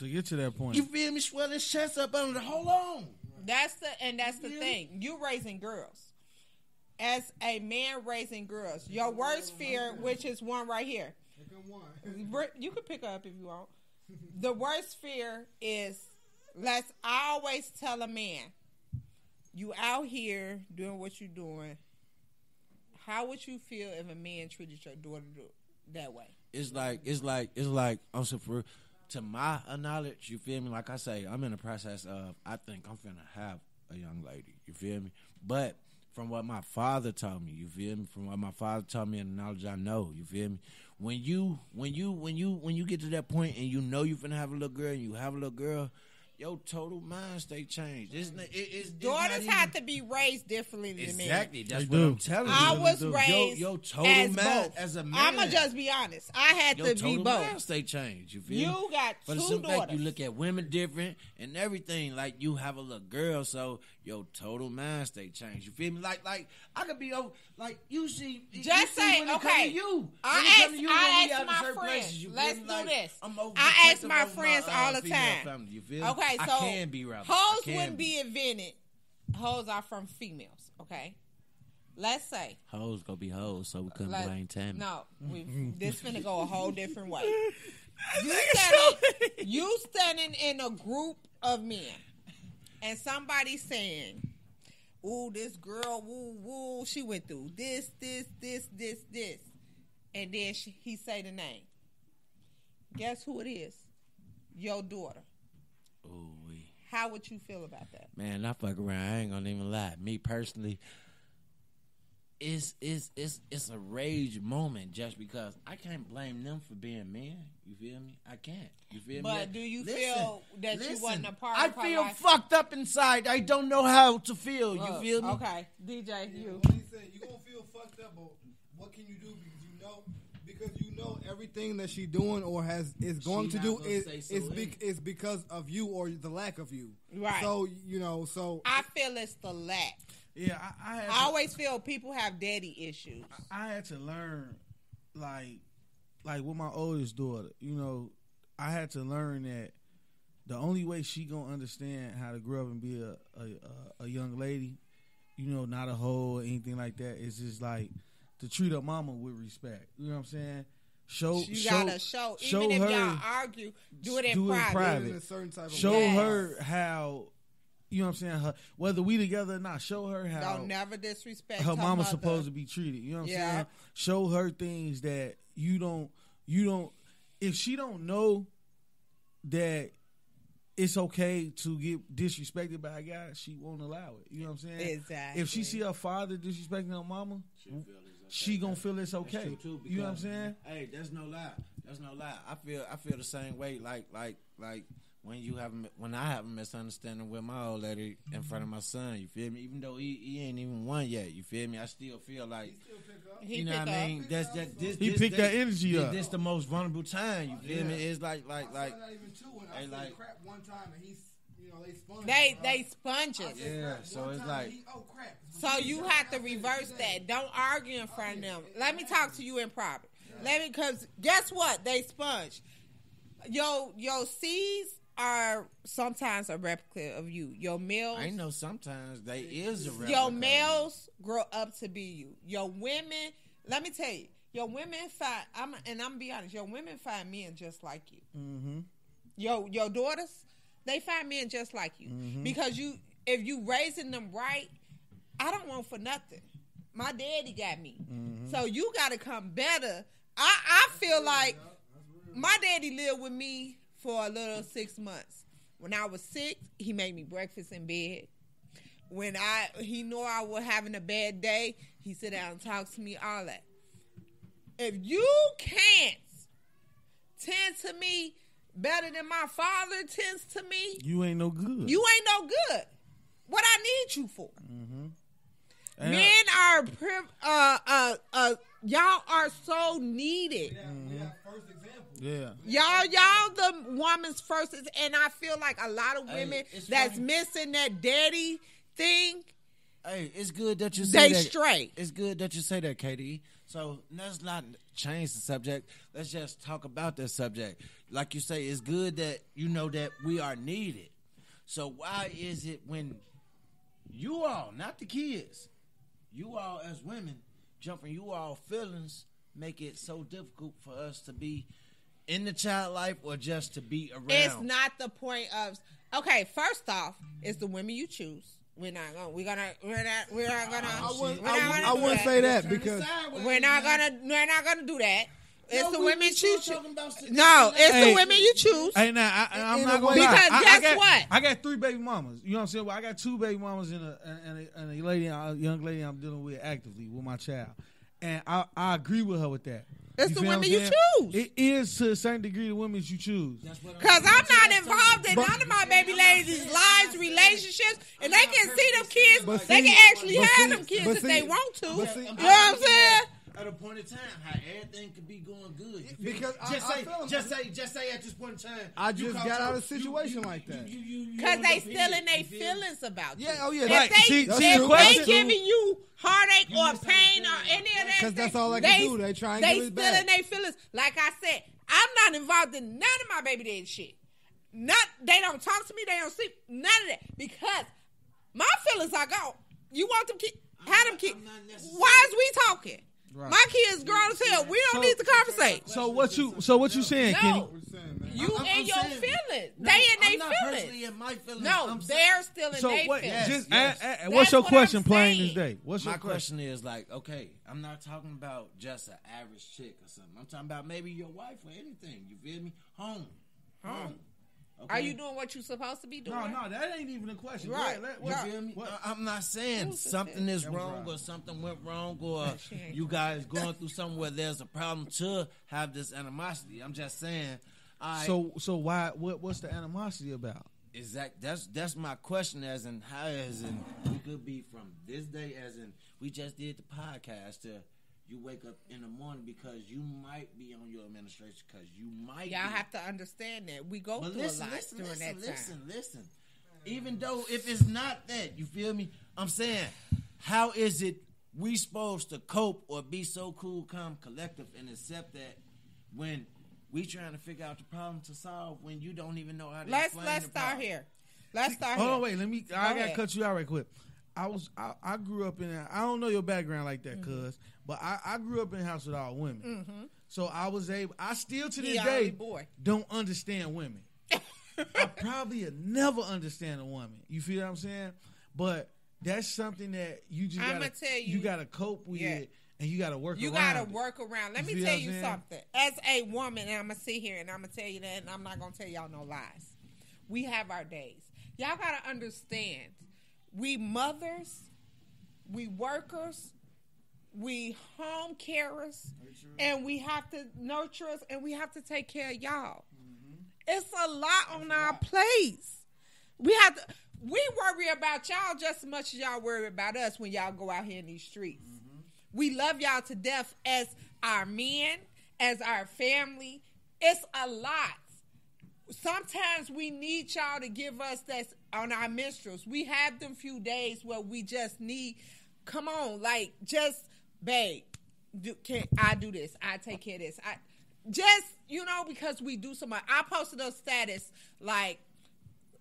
get to that point. You feel me? Swell his chest up under the hold on. That's the thing. You raising girls. As a man raising girls, your worst fear, which is one right here. You can pick her up if you want. The worst fear is, I always tell a man, you out here doing what you're doing. How would you feel if a man treated your daughter that way? It's like I'm so for to my knowledge, you feel me? Like I say, I'm in the process of I think I'm finna have a young lady. You feel me? But from what my father taught me, you feel me? From what my father taught me and the knowledge I know, you feel me? When you get to that point and you know you finna have a little girl and you have a little girl, your total mind state changed. Daughters have to be raised differently than men. Exactly. That's what I'm telling you. I was raised your total as mind both. as a man. I'ma just be honest. I had to be both. Your mind state changed. You feel me? You got For two the simple daughters. fact you look at women different and everything. Like you have a little girl, so your total mind state changed. You feel me? Like I could be over. Like you see. Just say when it come okay. to you. I ask my friends. Let's do this. I ask my friends all the time. Family, you feel me? Okay, so I can be rather. Hoes wouldn't be invented. Hoes are from females. Okay. Let's say hoes gonna be hoes, so we couldn't blame Tammy. No, this finna go a whole different way. You standing in a group of men, and somebody saying, "Ooh, this girl, woo woo, she went through this, and then he say the name. Guess who it is? Your daughter. Ooh, how would you feel about that? Man, I fuck around. I ain't gonna even lie. Me personally, it's a rage moment just because I can't blame them for being men. You feel me? I can't. You feel me? But do you feel that you wasn't a part of her I feel life? fucked up inside. I don't know how to feel. You feel me? Okay, DJ, you. He said you gonna feel fucked up, but what can you do because you know everything that she doing or is going to do is because of you or the lack of you. Right. So I feel it's the lack. Yeah, I always feel people have daddy issues. I had to learn, like with my oldest daughter, I had to learn that the only way she gonna understand how to grow up and be a young lady, you know, not a hoe or anything like that, is just like to treat her mama with respect. You know what I'm saying? You gotta show. Even if y'all argue, do it in private. In a certain type of show her how. You know what I'm saying? Whether we together or not, show her how. Don't never disrespect her mama's mother. supposed to be treated. You know what I'm saying? Show her things that you don't. If she don't know that it's okay to get disrespected by a guy, she won't allow it. You know what I'm saying? Exactly. If she see her father disrespecting her mama, she gonna feel it's okay. Too, you know what I'm saying? Hey, that's no lie. That's no lie. I feel the same way. Like when I have a misunderstanding with my old lady in front of my son, you feel me? Even though he ain't even won yet, you feel me? I still feel like you know what I mean. He picked that energy up. This the most vulnerable time. You feel me? It's like. Not even two. When I said crap one time, and he's, you know, they sponges. Yeah, so it's like. Crap. So you have to reverse that. Don't argue in front of them. Let me talk to you in private. Because guess what? They sponge. Your seeds are sometimes a replica of you. Your males. I know sometimes they is a replica. Your males grow up to be you. Your women. Let me tell you. Your women find. I'm gonna be honest. Your women find men just like you. Mm-hmm. Your daughters, they find men just like you. Mm-hmm. Because if you raising them right, I don't want for nothing. My daddy got me. Mm-hmm. So you got to come better. I feel like my daddy lived with me for a little 6 months. When I was sick, he made me breakfast in bed. When he knew I was having a bad day, he sit down and talk to me, all that. If you can't tend to me better than my father tends to me, you ain't no good. You ain't no good. What I need you for? Mm-hmm. Men are y'all are so needed. First example. Yeah. Y'all the woman's first, and I feel like a lot of women that's missing that daddy thing. Hey, it's good that you say that. They straight. It's good that you say that, KD. So let's not change the subject. Let's just talk about that subject. Like you say, it's good that you know that we are needed. So why is it when you all, not the kids, you all as women, jumping you all feelings, make it so difficult for us to be in the child life or just to be around? It's not the point of. Okay, first off, it's the women you choose. We're not gonna. I wouldn't say that because we're not gonna do that. It's the women you choose. No, it's the women you choose. Hey, now I'm not gonna because lie. guess what? I got 3 baby mamas. You know what I'm saying? Well, I got 2 baby mamas and a young lady I'm dealing with actively with my child, and I agree with her with that. It's the women you choose. It is to a certain degree the women you choose. Because I'm not involved in none of my baby ladies' lives, relationships, and they can see them kids. They can actually have them kids if they want to. You know what I'm saying? At a point in time, how everything could be going good. Because just say at this point in time, I just got out of a situation like that. Because they still in their feelings about you. Yeah, oh yeah. If they giving you heartache or pain or any of that, because that's all they can do. They try and get it back. They still in their feelings. Like I said, I'm not involved in none of my baby daddy shit. They don't talk to me. They don't sleep. None of that. Because my feelings are gone. You want them kids? Have them kids. Why is we talking? Right. My kids grown as hell. We don't need to conversate. So what you saying, Kenny? You in your feelings. They in their feelings. In my feelings. No, they're still in their feelings. What's your question plain this day? What's your question is like, okay, I'm not talking about just an average chick or something. I'm talking about maybe your wife or anything. You feel me? Home. Okay. Are you doing what you're supposed to be doing? No, that ain't even a question. Right. You feel me? I'm not saying something is wrong or something went wrong or you guys going through something where there's a problem to have this animosity. I'm just saying. So why? What's the animosity about? That's my question. As in how, as in we could be from this day, as in we just did the podcast to. You wake up in the morning because you might be on your administration because you might. Y'all have to understand that we go through a lot during that time. Listen. Even though if it's not that, you feel me? I'm saying, how is it we supposed to cope or be so cool, calm, collective, and accept that when we trying to figure out the problem to solve when you don't even know how to Let's explain the start problem. here. Let's start Hold here. on, wait. I gotta cut you out right quick. I grew up in. I don't know your background like that, cuz, but I grew up in a house with all women. Mm-hmm. So I was able. I still to this The day only boy. don't understand women. I probably never understand a woman. You feel what I'm saying? But that's something that you just I'ma gotta, tell you- gotta cope with Yeah. it, and you gotta work. You around gotta it. work around. Let You me feel tell what I'm you saying? something. As a woman, and I'm gonna sit here and I'm gonna tell you that, and I'm not gonna tell y'all no lies. We have our days. Y'all gotta understand. We mothers, we workers, we home carers, and we have to nurture us, and we have to take care of y'all. It's a lot on our plates. We have to. We worry about y'all just as much as y'all worry about us when y'all go out here in these streets. We love y'all to death as our men, as our family. It's a lot. Sometimes we need y'all to give us that on our menstruals. We have them few days where we just need, come on, like just, babe, can I do this? I take care of this. Just, because we do so much. I posted a status like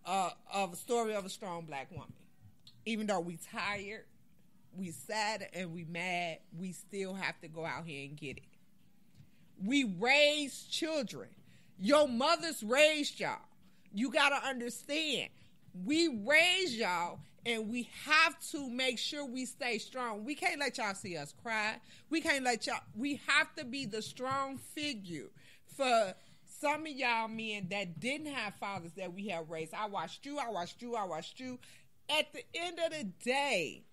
of a story of a strong black woman. Even though we tired, we sad, and we mad, we still have to go out here and get it. We raise children. Your mothers raised y'all. You got to understand. We raise y'all, and we have to make sure we stay strong. We can't let y'all see us cry. We can't let y'all. We have to be the strong figure for some of y'all men that didn't have fathers that we have raised. I watched you. At the end of the day,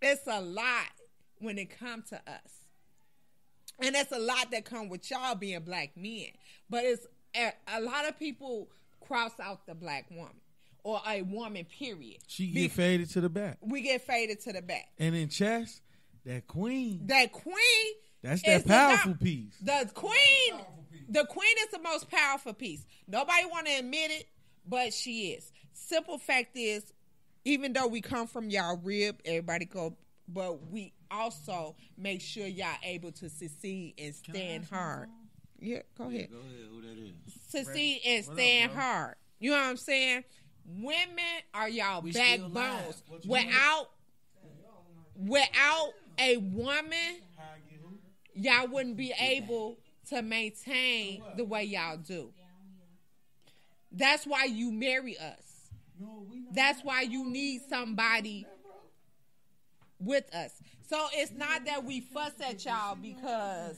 it's a lot when it comes to us. And it's a lot that come with y'all being black men. But it's a lot of people cross out the black woman or a woman, period. She get faded to the back. We get faded to the back. And in chess, that queen. That's is that powerful piece. The queen is the most powerful piece. Nobody want to admit it, but she is. Simple fact is, even though we come from y'all rib, everybody go, but we also make sure y'all able to succeed and stand hard. Yeah, go ahead. Go ahead. Who that is? Succeed and stand hard. You know what I'm saying? Women are y'all backbones. Without a woman, y'all wouldn't be able to maintain the way y'all do. That's why you marry us. That's why you need somebody with us. So it's not that we fuss at y'all because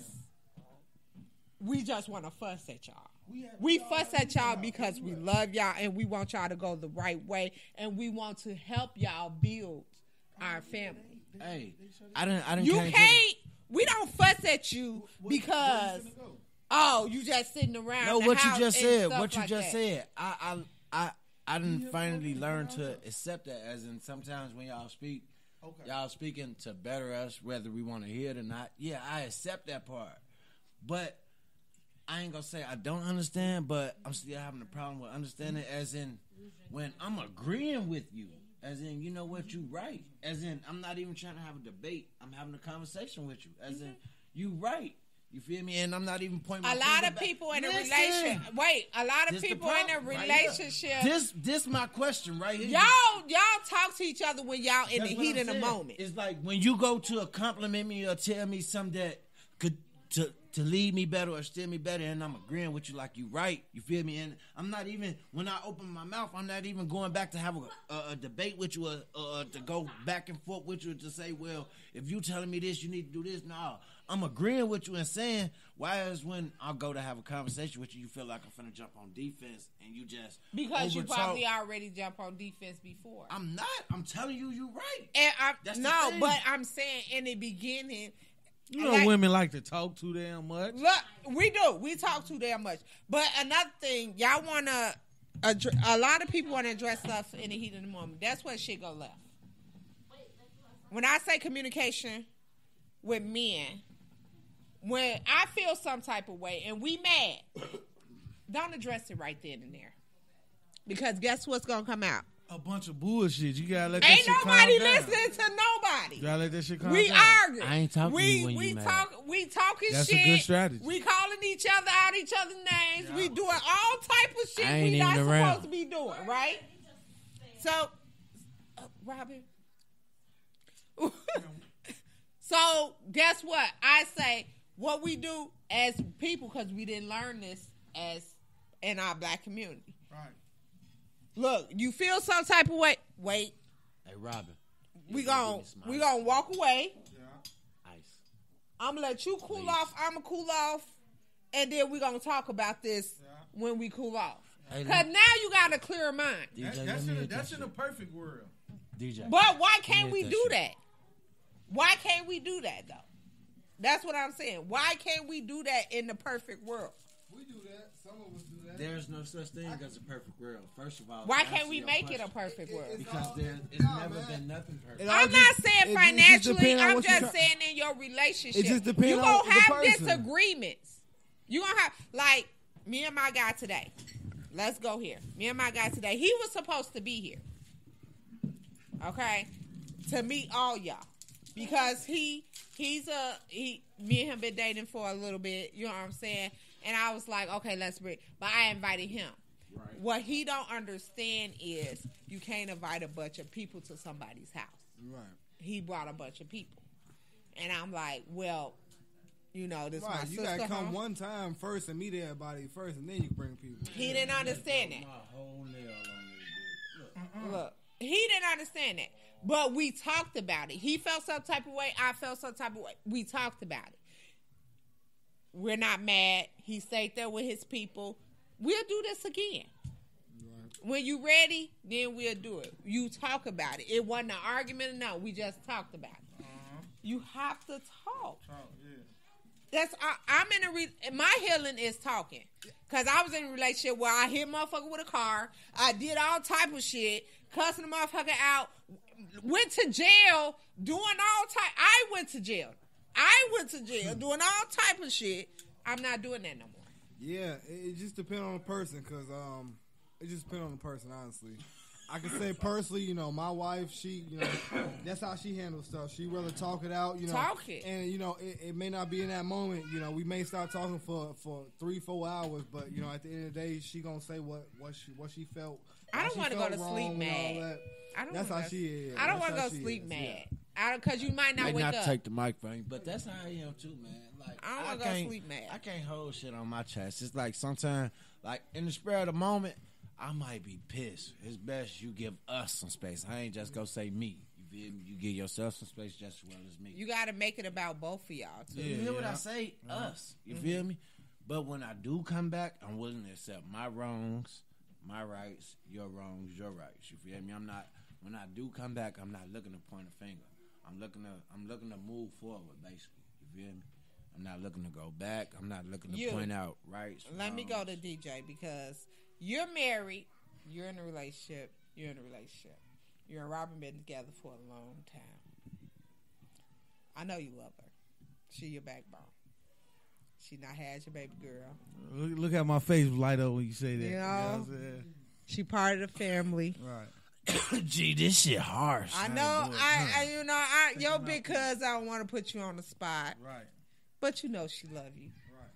we just want to fuss at y'all. We fuss at y'all because we love y'all and we want y'all to go the right way, and we want to help y'all build our family. Hey, I didn't. You can't. We don't fuss at you because you just sitting around. No, the what house you just and said. stuff What you like just that. said. I didn't finally learn to accept that. As in, sometimes when y'all speak, y'all speaking to better us, whether we want to hear it or not. Yeah, I accept that part, but I ain't gonna say I don't understand. But I'm still having a problem with understanding. As in, when I'm agreeing with you. As in, you know what, you right. As in, I'm not even trying to have a debate. I'm having a conversation with you. As in, you right. You feel me? And I'm not even pointing my A lot finger of back. people in a Listen. relationship. Wait, a lot of This the people in a problem right relationship. here. This my question right here. Y'all talk to each other when y'all in That's the what heat I'm of the saying. moment. It's like when you go to compliment me or tell me something that could to lead me better or steer me better, and I'm agreeing with you like you right. You feel me? And I'm not even, when I open my mouth, I'm not even going back to have a debate with you or to go back and forth with you to say, well, if you telling me this, you need to do this. No, I'm agreeing with you and saying, why is when I'll go to have a conversation with you, you feel like I'm finna jump on defense and you just Because you overtalk. probably already jumped on defense before. I'm not. I'm telling you, you're right. And That's the no, thing. but I'm saying in the beginning, You know, like, women like to talk too damn much. look, we do. We talk too damn much. But another thing, y'all want to, a lot of people want to address stuff in the heat of the moment. That's where shit go left. When I say communication with men, when I feel some type of way and we mad, don't address it right then and there. Because guess what's going to come out? a bunch of bullshit. You gotta let that Ain't shit calm nobody down. listening to nobody. You gotta let that shit calm We down. arguing. I ain't talking to you when you mad. We talking That's a shit. good strategy. We calling each other out each other's names. We doing all type of shit I ain't we not even around. supposed to be doing, right? So, Robin. So guess what? I say what we do as people, because we didn't learn this as in our black community. Right. Look, you feel some type of way. Wait, Hey, Robin. we gonna walk away. Ice. I'm gonna let you cool off. I'm gonna cool off, and then we gonna talk about this when we cool off. Hey, Cause now you got a clear mind. DJ, That's in a perfect world. DJ. But why can't Let we me do hit that that? Why can't we do that though? That's what I'm saying. Why can't we do that in the perfect world? We do that. Some of us do that. There's no such thing as a perfect world. First of all, Why to can't answer we your make it a question, perfect world? Because it's never been nothing perfect. It all I'm just- not saying it just financially. depend on I'm what you just try- saying in your relationship. It just depend you on gonna the have person. disagreements. You gonna have, like, me and my guy today. Let's go here. Me and my guy today. He was supposed to be here. Okay? To meet all y'all. Because me and him been dating for a little bit, you know what I'm saying? And I was like, okay, let's bring, but I invited him. Right. What he don't understand is you can't invite a bunch of people to somebody's house. Right. He brought a bunch of people. And I'm like, well, you know, this is my Right. You sister gotta come home. one time first and meet everybody first, and then you can bring people. He didn't understand that. My whole nail on this bitch. Look. Look, he didn't understand that. But we talked about it. He felt some type of way. I felt some type of way. We talked about it. We're not mad. He stayed there with his people. We'll do this again. Right. When you ready, then we'll do it. You talk about it. It wasn't an argument. No, we just talked about it. You have to talk. That's I'm in my healing is talking, cause I was in a relationship where I hit motherfucker with a car. I did all type of shit, cussing the motherfucker out. Went to jail, doing all type. I went to jail doing all type of shit. I'm not doing that no more. Yeah, it just depends on the person, cause it just depends on the person. Honestly, I can say personally, you know, my wife, she, you know, that's how she handles stuff. She rather talk it out, you know. Talk it. And, you know, it may not be in that moment, you know, we may start talking for 3-4 hours, but, you know, at the end of the day, she gonna say what she felt. I don't want to go to sleep mad. That's how she is. I don't want That's to how go she sleep is, mad. yeah. Cause you might not May wake not up. take the mic from you, but that's how I am too, man. Like I don't wanna go can't- sleep mad. I can't hold shit on my chest. It's like sometimes, like in the spur of the moment, I might be pissed. It's best you give us some space. I ain't just go say me. You feel me? You give yourself some space just as well as me. You got to make it about both of y'all too. You hear what I say? Us. You feel me? But when I do come back, I'm willing to accept my wrongs, my rights, your wrongs, your rights. You feel me? I'm not. When I do come back, I'm not looking to point a finger. I'm looking to move forward, basically. You feel me? I'm not looking to go back. I'm not looking to point out rights. Let me go wrongs. to DJ because you're married, you're in a relationship, you and Robin been together for a long time. I know you love her. She your backbone. She not had your baby girl. Look at my face light up when you say that. You know? what I'm saying? She part of the family. Right. Gee, this shit harsh. I know. Your big cuz, I don't want to put you on the spot. Right. But you know she love you. Right.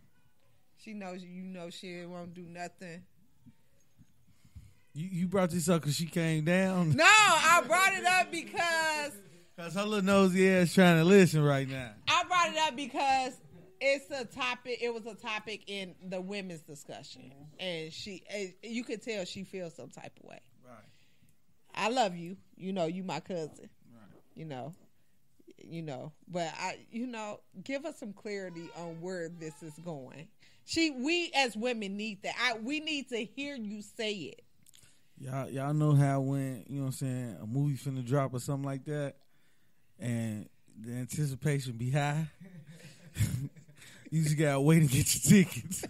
She knows you know she won't do nothing. You brought this up because she came down? No, I brought it up because Because her little nosy ass trying to listen right now. I brought it up because it's a topic. It was a topic in the women's discussion, and you could tell she feels some type of way. Right. I love you. You know, you my cousin. Right. You know, but give us some clarity on where this is going. We as women need that. We need to hear you say it. Y'all know how when, you know what I'm saying, a movie finna drop or something like that, and the anticipation be high. You just gotta wait and get your tickets.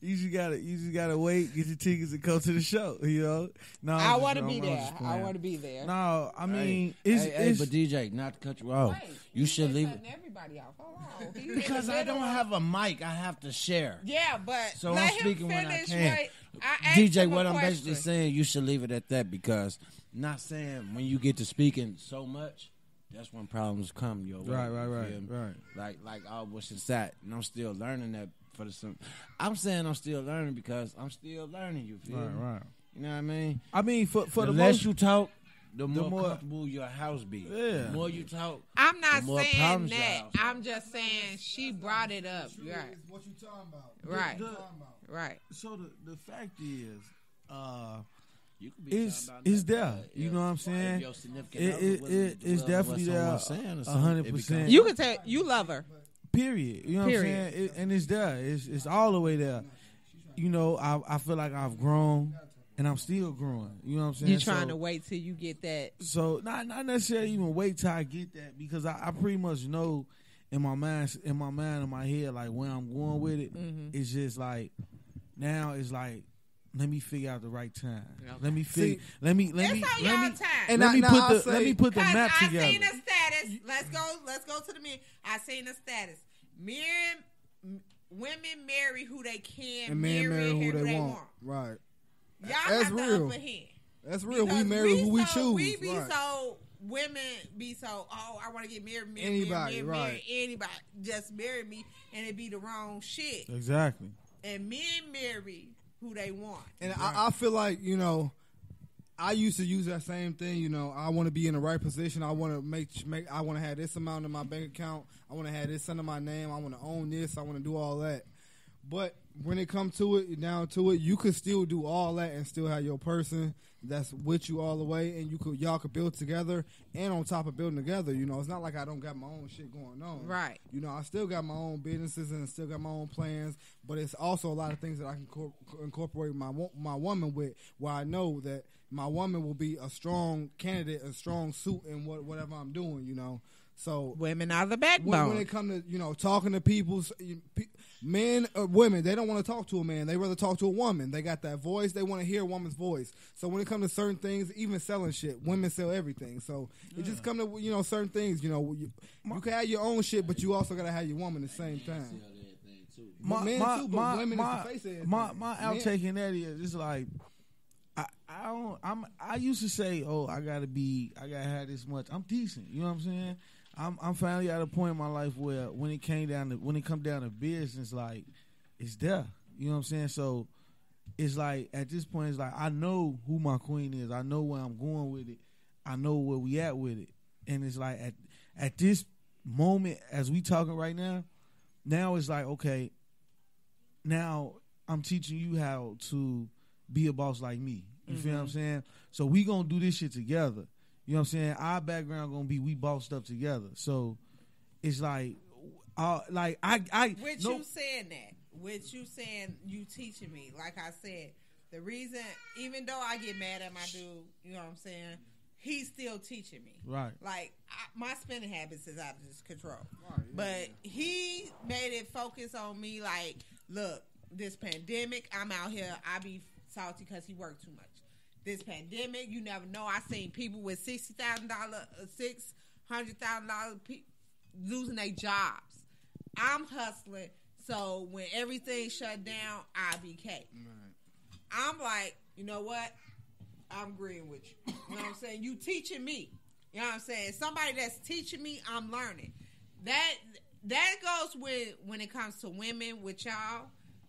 You just gotta wait, get your tickets, and come to the show. You know, no, I want to be there. I want to be there. No, I mean, hey, but DJ, not to cut you off, you should leave it everybody off. Hold on. because I don't have a mic. I have to share. Yeah, but So let I'm him speaking when I finish. can. Wait. DJ, what I'm basically saying, you should leave it at that because not saying when you get to speaking so much, that's when problems come your way. Right. Like what's inside, and I'm still learning that for the. I'm saying I'm still learning because I'm still learning. You feel me? Right. You know what I mean? I mean, for the the less most, you talk, the more comfortable your house be. Yeah. The more you talk, I'm not the more saying problems that. your house I'm just saying she brought it up. Right. What you talking about? Right. Right. So the fact is, you could be it's talking about there. that, You know what I'm saying? your significant other wasn't It's well, definitely what there. someone's saying or something, it 100%. becomes- You can tell you love her. Period. You know what I'm saying? And it's there. It's all the way there. You know, I feel like I've grown, and I'm still growing. You know what I'm saying? You trying to wait till you get that. So not necessarily even wait till I get that because I pretty much know in my mind, in my head, like where I'm going with it. Mm-hmm. It's just like now it's like let me figure out the right time. Okay. Let me figure. Let me time. And let me I'll let me put the map I together. seen the status. Let's go to the men. I seen the status. Women marry who they can And marry, men marry and who who they they want. Right. Y'all That's got the real. upper hand. That's real. Because We marry who we so, choose. We be right. so women be so. Oh, I want to get married. Anybody, right. Marry anybody. Just marry me, and it be the wrong shit. Exactly. And men marry who they want. And I feel like, you know, I used to use that same thing. You know, I want to be in the right position. I want to make. I want to have this amount in my bank account. I want to have this under my name. I want to own this. I want to do all that. But when it comes to it, down to it, you could still do all that and still have your person that's with you all the way, and y'all could build together. And on top of building together, you know, it's not like I don't got my own shit going on. Right. You know, I still got my own businesses and still got my own plans, but it's also a lot of things that I can incorporate my woman with, where I know that my woman will be a strong candidate, a strong suit in whatever I'm doing, you know. So women are the backbone. When it comes to, you know, talking to people, men or women, they don't want to talk to a man. They rather talk to a woman. They got that voice. They want to hear a woman's voice. So when it comes to certain things, even selling shit, women sell everything. So it just come to, you know, certain things. You know, you can have your own shit, but you also got to have your woman at the same time. Men too, but women is the face of everything. My outtake in that is it's like I used to say, oh, I gotta have this much. I'm decent. You know what I'm saying? I'm finally at a point in my life where when it come down to business, like it's there. You know what I'm saying? So it's like at this point, it's like I know who my queen is. I know where I'm going with it. I know where we at with it. And it's like at this moment, as we talking right now, it's like, okay, now I'm teaching you how to be a boss like me. You feel what I'm saying? So we gonna do this shit together. You know what I'm saying? Our background gonna be we bossed up together. So it's like, With you saying that, with you saying you teaching me, like I said, the reason, even though I get mad at my dude, you know what I'm saying, he's still teaching me. Right. Like my spending habits is out of his control, but he made it focus on me. Like, look, this pandemic, I'm out here. I be salty because he worked too much. This pandemic, you never know. I seen people with $60,000, $600,000 losing their jobs. I'm hustling, so when everything shut down, I be cake. Right. I'm like, you know what? I'm agreeing with you. You know what I'm saying? You teaching me. You know what I'm saying? Somebody that's teaching me, I'm learning. That goes with when it comes to women with y'all.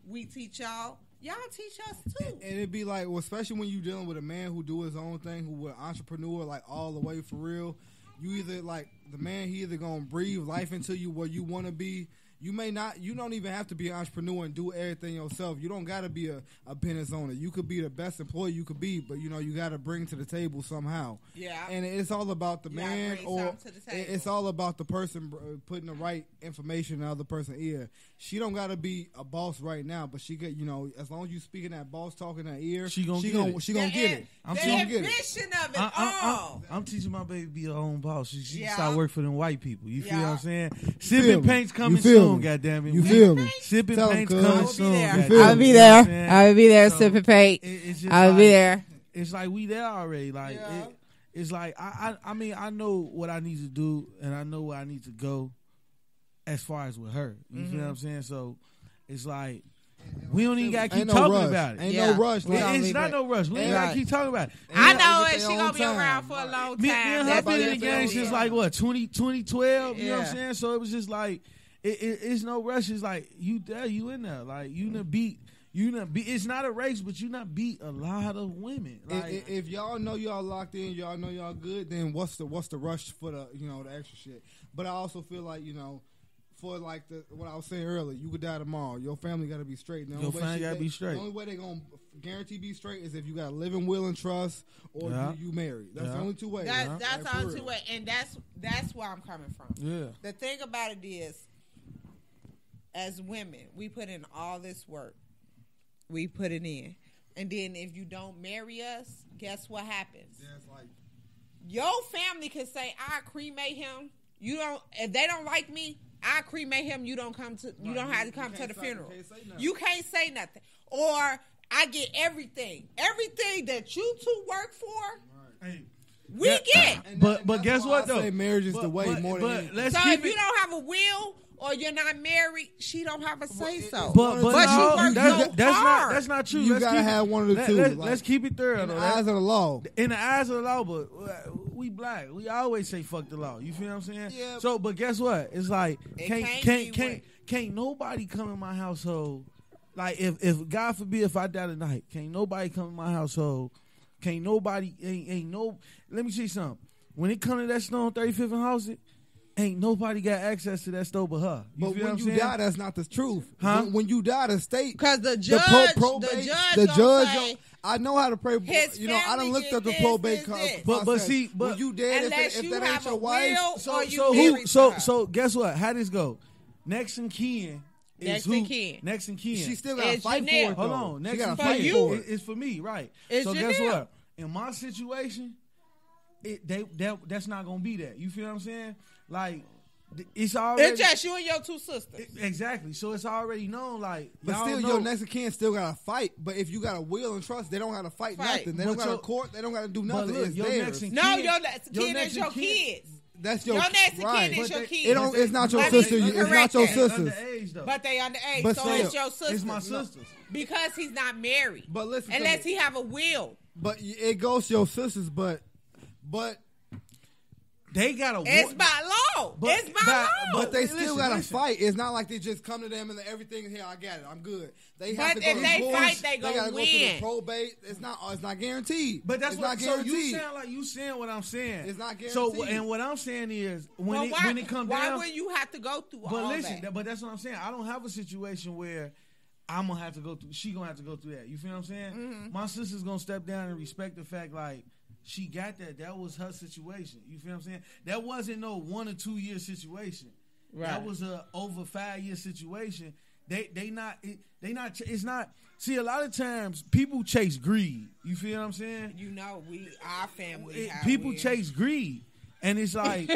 We teach y'all. Y'all teach us too. And it'd be like, well, especially when you dealing with a man who do his own thing, who an entrepreneur, like all the way for real. You either like the man, he either gonna breathe life into you where you want to be. You may not. You don't even have to be an entrepreneur and do everything yourself. You don't got to be a business owner. You could be the best employee you could be, but you know you got to bring to the table somehow. Yeah. And it's all about the man, or it's all about the person putting the right information in the other person's ear. She don't got to be a boss right now, but she could. You know, as long as you speaking that boss talk in her ear, she gonna get it. I'm teaching my baby to be her own boss. She start work for them white people. You feel what I'm saying? Feel Sipping me. paint's coming soon. Goddamn it! You feel me? Sipping Tell paint's him, coming cuz. soon. I'll be there. I'll be there. So, Sipping paint. I'll like, be there. It's like we there already. Like it's like I mean I know what I need to do and I know where I need to go as far as with her. You feel what I'm saying? So it's like we don't even gotta keep Ain't no talking rush. about it. Ain't no rush. It's not no rush. We ain't gotta keep talking about it. I know it. She gonna be around for a long time. Me and her That's been in what the it game is. since like what 2012. You know what I'm Yeah. saying? So it was just like it's no rush. It's like you there, you in there. Like you done beat. It's not a race, but you not beat a lot of women. Like, if y'all know y'all locked in, y'all know y'all good, then what's the rush for the the extra shit? But I also feel like for like what I was saying earlier, you could die tomorrow. Your family got to be straight. Your family got to be straight. The only way they gonna guarantee be straight is if you got a living will and trust, or you married. That's the only two ways. That's the only two ways, and that's where I'm coming from. Yeah. The thing about it is, as women, we put in all this work. We put it in. And then if you don't marry us, guess what happens? Yeah, it's like, your family can say, I cremate him. You don't, if they don't like me, I cremate him. You don't come to, you don't have to come to the funeral. You can't say nothing. Or I get everything. Everything that you two work for, we get. But guess what I though? say marriage is the way more than anything. So if you don't have a will, or you're not married, she don't have a say so. But no, no, that's hard. That's not true. You gotta have one of the two. Let's keep it thorough. In the eyes of the law. In the eyes of the law, but we black. We always say fuck the law. You feel what I'm saying? Yeah. So, but guess what? It's like can't nobody come in my household. Like if God forbid if I die tonight, can't nobody come in my household. Can't nobody ain't no. Let me see something. When it comes to that store on 35th and Houston, ain't nobody got access to that store but her. But when you die, that's not the truth. Huh? When you die, the state, because the judge, the judge. I know how to pray. I done looked up the probate process. But when you dead, if that ain't your wife, so guess what? How this go? Next in kin. Next in kin. She still got to fight for it. Hold on. Next in fight kin. for it. It's for me, right? It's so Janelle. Guess what? In my situation, that's not gonna be that. You feel what I'm saying? Like it's already. It's just you and your two sisters. Exactly. So it's already known. Like, but still, your next of kin still gotta fight. But if you got a will and trust, they don't gotta fight nothing. They don't got a court. They don't gotta do nothing. Look, it's your theirs. Your next of kin is your kids. That's your next of right. kin is your kids. It's not your sister. It's not your sisters. But they underage. But so still, it's your sisters. It's my sisters. Because he's not married. But listen, unless he have a will. But it goes to your sisters. But they got it's by law. It's by law. But they still got to fight. It's not like they just come to them and everything. Here, I got it. I'm good. They have to go to they court. fight, they gotta gonna go win. to the probate. It's not guaranteed. But that's it's what. not So guaranteed. you sound like you saying what I'm saying. It's not guaranteed. So and what I'm saying is when it comes down. Why would you have to go through all that? But that's what I'm saying. I don't have a situation where I'm gonna have to go through. She gonna have to go through that. You feel what I'm saying? Mm-hmm. My sister's gonna step down and respect the fact like. She got that. That was her situation. You feel what I'm saying? That wasn't no 1 or 2 year situation. Right. That was a over 5 year situation. It's not. See, a lot of times people chase greed. You feel what I'm saying? You know, our family. People chase greed, and it's like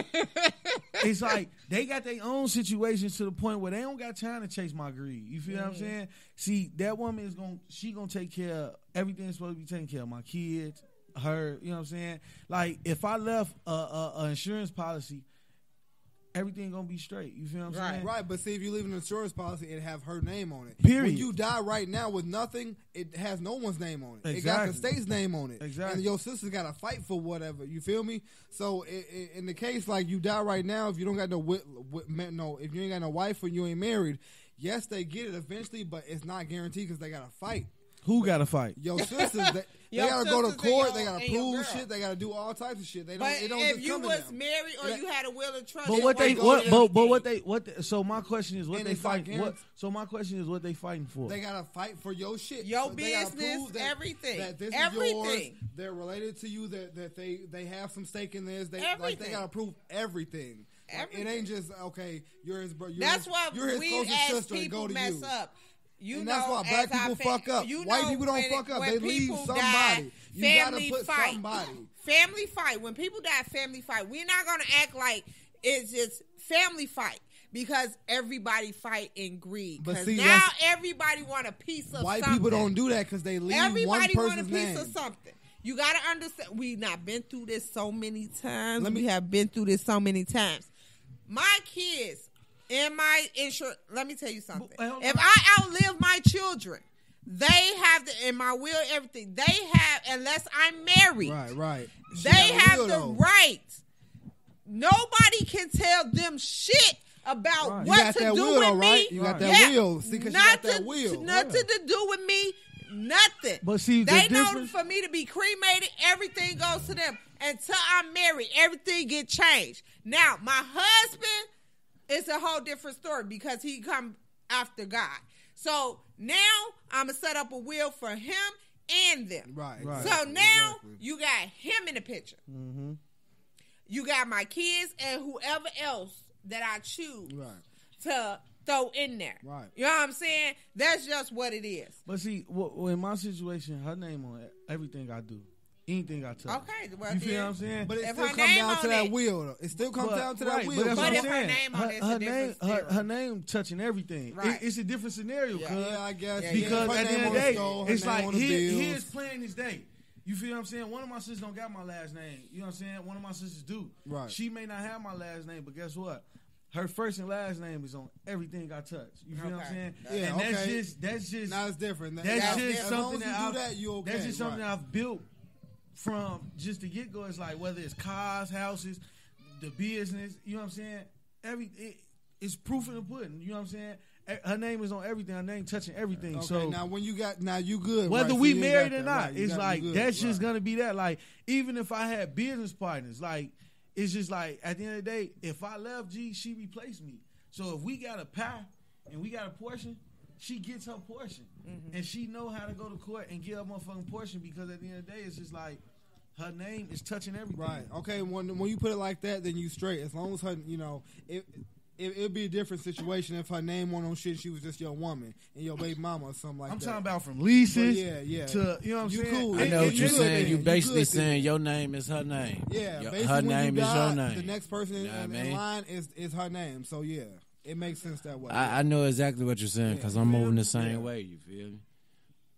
they got their own situations to the point where they don't got time to chase my greed. You feel what I'm saying? See, that woman she gonna take care of everything that's supposed to be taken care of. My kids. Her, you know what I'm saying? Like, if I left a insurance policy, everything gonna be straight. You feel what I'm saying? Right, but see, if you leave an insurance policy, it have her name on it. Period. When you die right now with nothing, it has no one's name on it. Exactly. It got the state's name on it. Exactly. And your sister's got to fight for whatever. You feel me? So in the case like you die right now, if you don't got if you ain't got no wife or you ain't married, yes, they get it eventually, but it's not guaranteed because they got to fight. Who got to fight? Your sisters. They gotta go to court. They gotta prove shit. They gotta do all types of shit. They don't. But it don't if just you come to was them. married or you had a will and trust, So my question is, what And they it's like fight? So my question is, what they fighting for? They gotta fight for your shit, your so they gotta business, prove that, everything, That this everything. is yours. They're related to you. That they have some stake in this. They gotta prove everything. It ain't just okay. You're his brother. That's why we as people mess up. And that's why black people fuck up. White people don't fuck up. They leave somebody. You gotta put somebody. Family fight. When people die, family fight. We're not gonna act like it's just family fight because everybody fight in greed. Because now everybody want a piece of white something. people don't do that because they leave everybody one person's want a piece name. of something. You gotta understand. We've not been through this so many times. We have been through this so many times. My kids in my insurance, let me tell you something. hold If on. I outlive my children, they have in my will, everything they have, unless I'm married. Right. She They got a have will, the though. right. Nobody can tell them shit about Right. You what got to that do will, with though, me. right? You got that will. See, 'cause you got that Nothing- will. Nothing to do with me. Nothing. But see, the they know difference- for me to be cremated, everything goes to them. Until I'm married, everything get changed. Now, my husband is a whole different story because he come after God. So now I'm gonna set up a will for him and them. Right. So now you got him in the picture. Mm-hmm. You got my kids and whoever else that I choose Right. to throw in there. Right. You know what I'm saying? That's just what it is. But see, in my situation, her name on everything I do, anything I touch. Okay, well, you feel then- what I'm saying? But it If still her comes name down to on that it- will. Though. It still comes down to that right, will. But, that's But what I'm if her saying. name on it, it's a different scenario. her name touching everything. Right. It's a different scenario. Yeah. cuz. Yeah, I guess. Yeah, Because Her at the name end of on the day, store, her it's name like on the bills. here's playing this day. You feel what I'm saying? One of my sisters don't got my last name. You know what I'm saying? One of my sisters do. Right. She may not have my last name, but guess what? Her first and last name is on everything I touch. You feel what I'm Okay. saying? Yeah, and okay. that's just Now it's different. that's As just long something as you that do that, you okay. that's just something right. that I've built from just the get go. It's like whether it's cars, houses, the business. You know what I'm saying? It's proof in the pudding. You know what I'm saying? Her name is on everything. Her name touching everything. Okay, so now when you got you good. whether right, so we you ain't married got or that, not, right, you it's got like you good, that's just right. gonna be that. Like even if I had business partners, like it's just like at the end of the day, if I left G, she replaced me. So if we got a pie and we got a portion, she gets her portion, and she know how to go to court and get her motherfucking portion because at the end of the day, it's just like her name is touching everything. Right. Okay. When you put it like that, then you straight. As long as her, it'd be a different situation if her name went on shit. She was just your woman and your baby mama or something like I'm that. talking about from leases But yeah. to you know what I'm You saying. cool. I know what you're good saying. then. You You basically good saying then. your name is her name. Yeah. Your- Basically, her when name you is die, your name. The next person You know what I in mean? line is her name. So yeah, it makes sense that way. I know exactly what you're saying because I'm moving the same way. You feel me?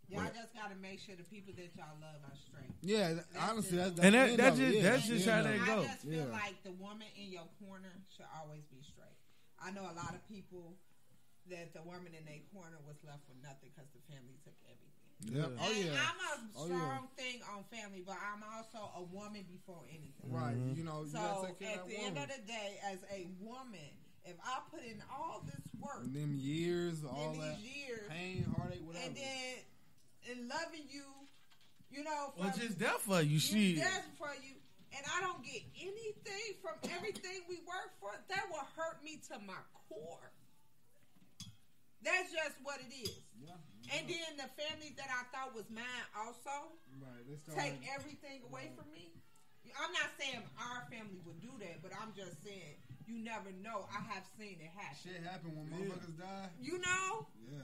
Y'all just gotta make sure the people that y'all love are straight. Yeah. Honestly, that's And the end that's of it, just yeah, that's just the how end of that it. go. I just feel Yeah. like the woman in your corner should always be straight. I know a lot of people that the woman in their corner was left with nothing because the family took everything. Yeah. Oh And yeah. I'm a Oh, strong thing on family, but I'm also a woman before anything. Right. You know. You gotta So take care at of the that end woman. of the day, as a woman, if I put in all this work And them years, all in that these years, pain, heartache, whatever. and then in loving you, you know, Well, from- just that for you, you shit. that's for you, and I don't get anything from everything we work for. That will hurt me to my core. That's just what it is. And then the family that I thought was mine also Right. They take started- everything away from me. I'm not saying our family would do that, but I'm just saying you never know. I have seen it happen. Shit happen when motherfuckers die. You know, Yeah.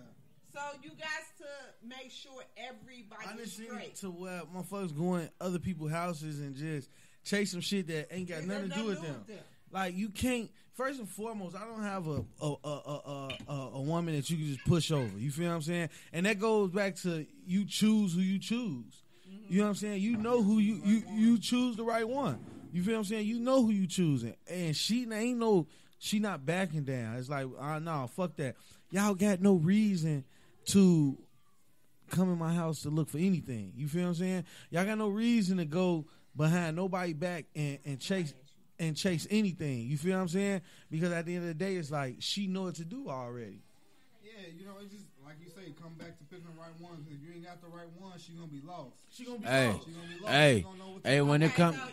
so you guys to make sure I everybody's just seen it straight. to where motherfuckers going to other people's houses and just chase some shit that ain't got It nothing to got do with nothing them. Like you can't. First and foremost, I don't have a woman that you can just push over. You feel what I'm saying? And that goes back to you choose who you choose. You know what I'm saying? You know who you choose the right one. You feel what I'm saying? You know who you choosing, and she not backing down. It's like, no, fuck that. Y'all got no reason to come in my house to look for anything. You feel what I'm saying? Y'all got no reason to go behind nobody back and chase anything. You feel what I'm saying? Because at the end of the day, it's like she know what to do already. Yeah, you know, it's just like you say, come back to picking the right one. Because if you ain't got the right one, she gonna be lost. She gonna be Hey, lost. She gonna be lost. hey, She gonna know what to hey. do. When it comes, So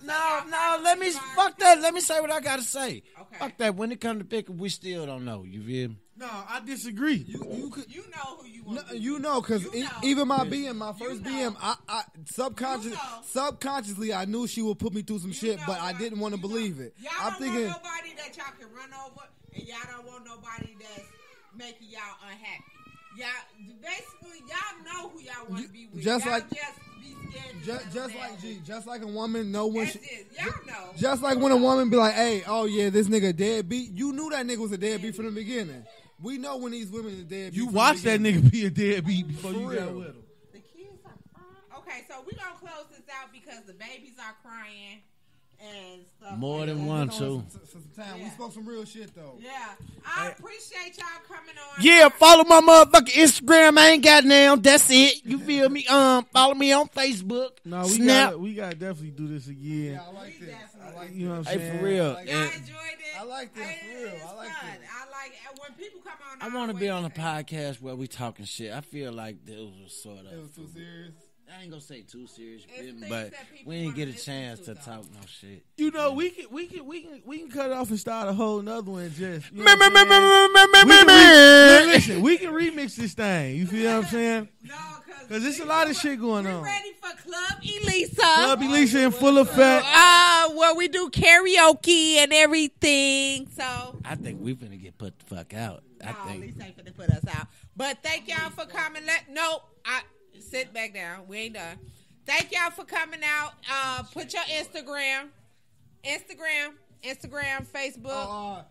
y'all- no. Let me fuck that. Let me say what I gotta say. Okay. Fuck that. When it comes to picking, we still don't know. You feel me? No, I disagree. You could. You know who you want. No, to be. you know, because You know. even my BM, my first know. BM, I subconsciously, I knew she would put me through some shit, but I didn't want to believe it. Y'all I'm don't thinking, want nobody that y'all can run over, and y'all don't want nobody that's making y'all unhappy. Y'all basically y'all know who y'all want to be with. just y'all like- just be scared. To just settle like down G, with- just like a woman know when That's she, it. Y'all know. just like when a woman be like, hey, oh yeah, this nigga deadbeat. You knew that nigga was a deadbeat from the beginning. We know when these women are deadbeat. You from the watched that beginning. nigga be a deadbeat before For you got real. with him. The kids are crying. Okay, so we gonna close this out because the babies are crying, and stuff. More like than that. one, too. Some time. We spoke some real shit though. Yeah, I appreciate y'all coming on. Yeah, follow my motherfucking Instagram. I ain't got now. That's it. You feel me? Follow me on Facebook. No, Snap. we gotta definitely do this again. Yeah, I like this. I like You know what Hey, I'm saying? for real. Y'all And enjoyed it. I like this, Hey, for real. it's I like fun. this. I like when people come on. I want to be on a podcast where we talking shit. I feel like this was sort of. It was too serious. I ain't gonna say too serious, you feel me? things But that people we didn't get a wanna chance to listen to, talk no shit. You know, we can cut it off and start a whole nother one. Just you know what I'm saying? Listen, we can remix this thing. You feel what I'm saying? No, Because there's a lot of shit going on. ready for Club Elisa. Club Elisa in full effect. Where we do karaoke and everything. So I think we finna get put the fuck out. I at think. least ain't finna put us out. But thank y'all for coming. Sit back down. We ain't done. Thank y'all for coming out. Put your Instagram, Facebook.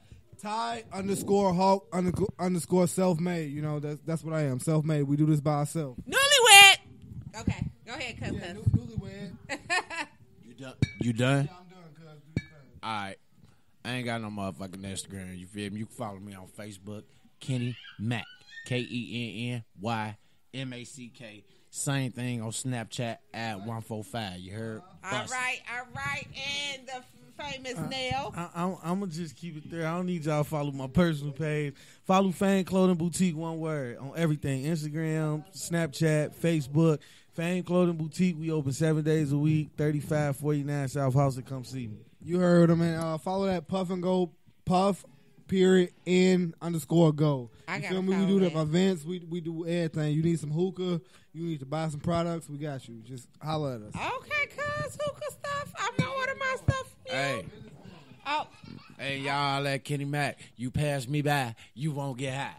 Ty_Hawk_ self-made. You know, that's what I am. Self-made. We do this by ourselves. Newlywed. Okay, go ahead, cuz. Yeah, newlywed. You done? I'm done, cuz. Do your thing. All right. I ain't got no motherfucking Instagram. You feel me? You can follow me on Facebook, Kenny Mack, KENNYMACK. Same thing on Snapchat at 145. You heard? All right. And the famous Nail. I'm gonna just keep it there. I don't need y'all to follow my personal page. Follow Fame Clothing Boutique, one word, on everything: Instagram, Snapchat, Facebook. Fame Clothing Boutique. We open 7 days a week, 3549 South House. Come see me. You heard him, man. Follow that Puff and Go, Puff_N_Go. I You gotta feel me? We follow do that. the events. We do everything. You need some hookah. You need to buy some products. We got you. Just holler at us. Okay, cuz hookah stuff. I'm gonna order my stuff. Hey. Oh, Hey, y'all, that Kenny Mack. You pass me by, you won't get high.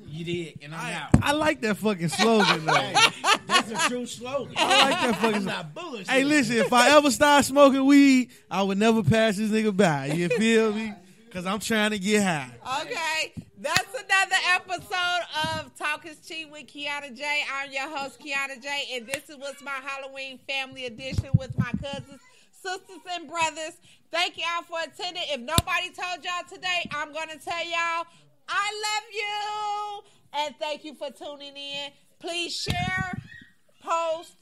You did, and I'm out. I like that fucking slogan, though. That's a true slogan. I like that fucking. Not bullshit. Hey, listen, if I ever start smoking weed, I would never pass this nigga by. You feel me? Because I'm trying to get high. okay. That's another episode of Talk is Cheap with Kiana J. I'm your host, Kiana J. And this was my Halloween family edition with my cousins, sisters, and brothers. Thank y'all for attending. If nobody told y'all today, I'm going to tell y'all, I love you. And thank you for tuning in. Please share, post,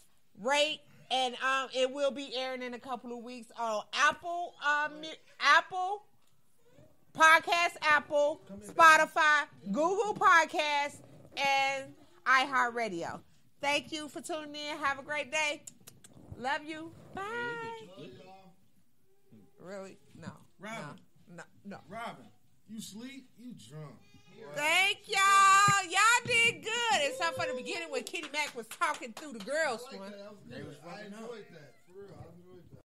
rate, and it will be airing in a couple of weeks on Apple Podcast, Apple, Spotify, Google Podcasts, and iHeartRadio. Thank you for tuning in. Have a great day. Love you. Bye. Really? No. Robin. No. Robin, you sleep? You drunk. Thank y'all. Y'all did good. Except for the beginning when Kitty Mac was talking through the girls one. I enjoyed that. For real, I enjoyed that.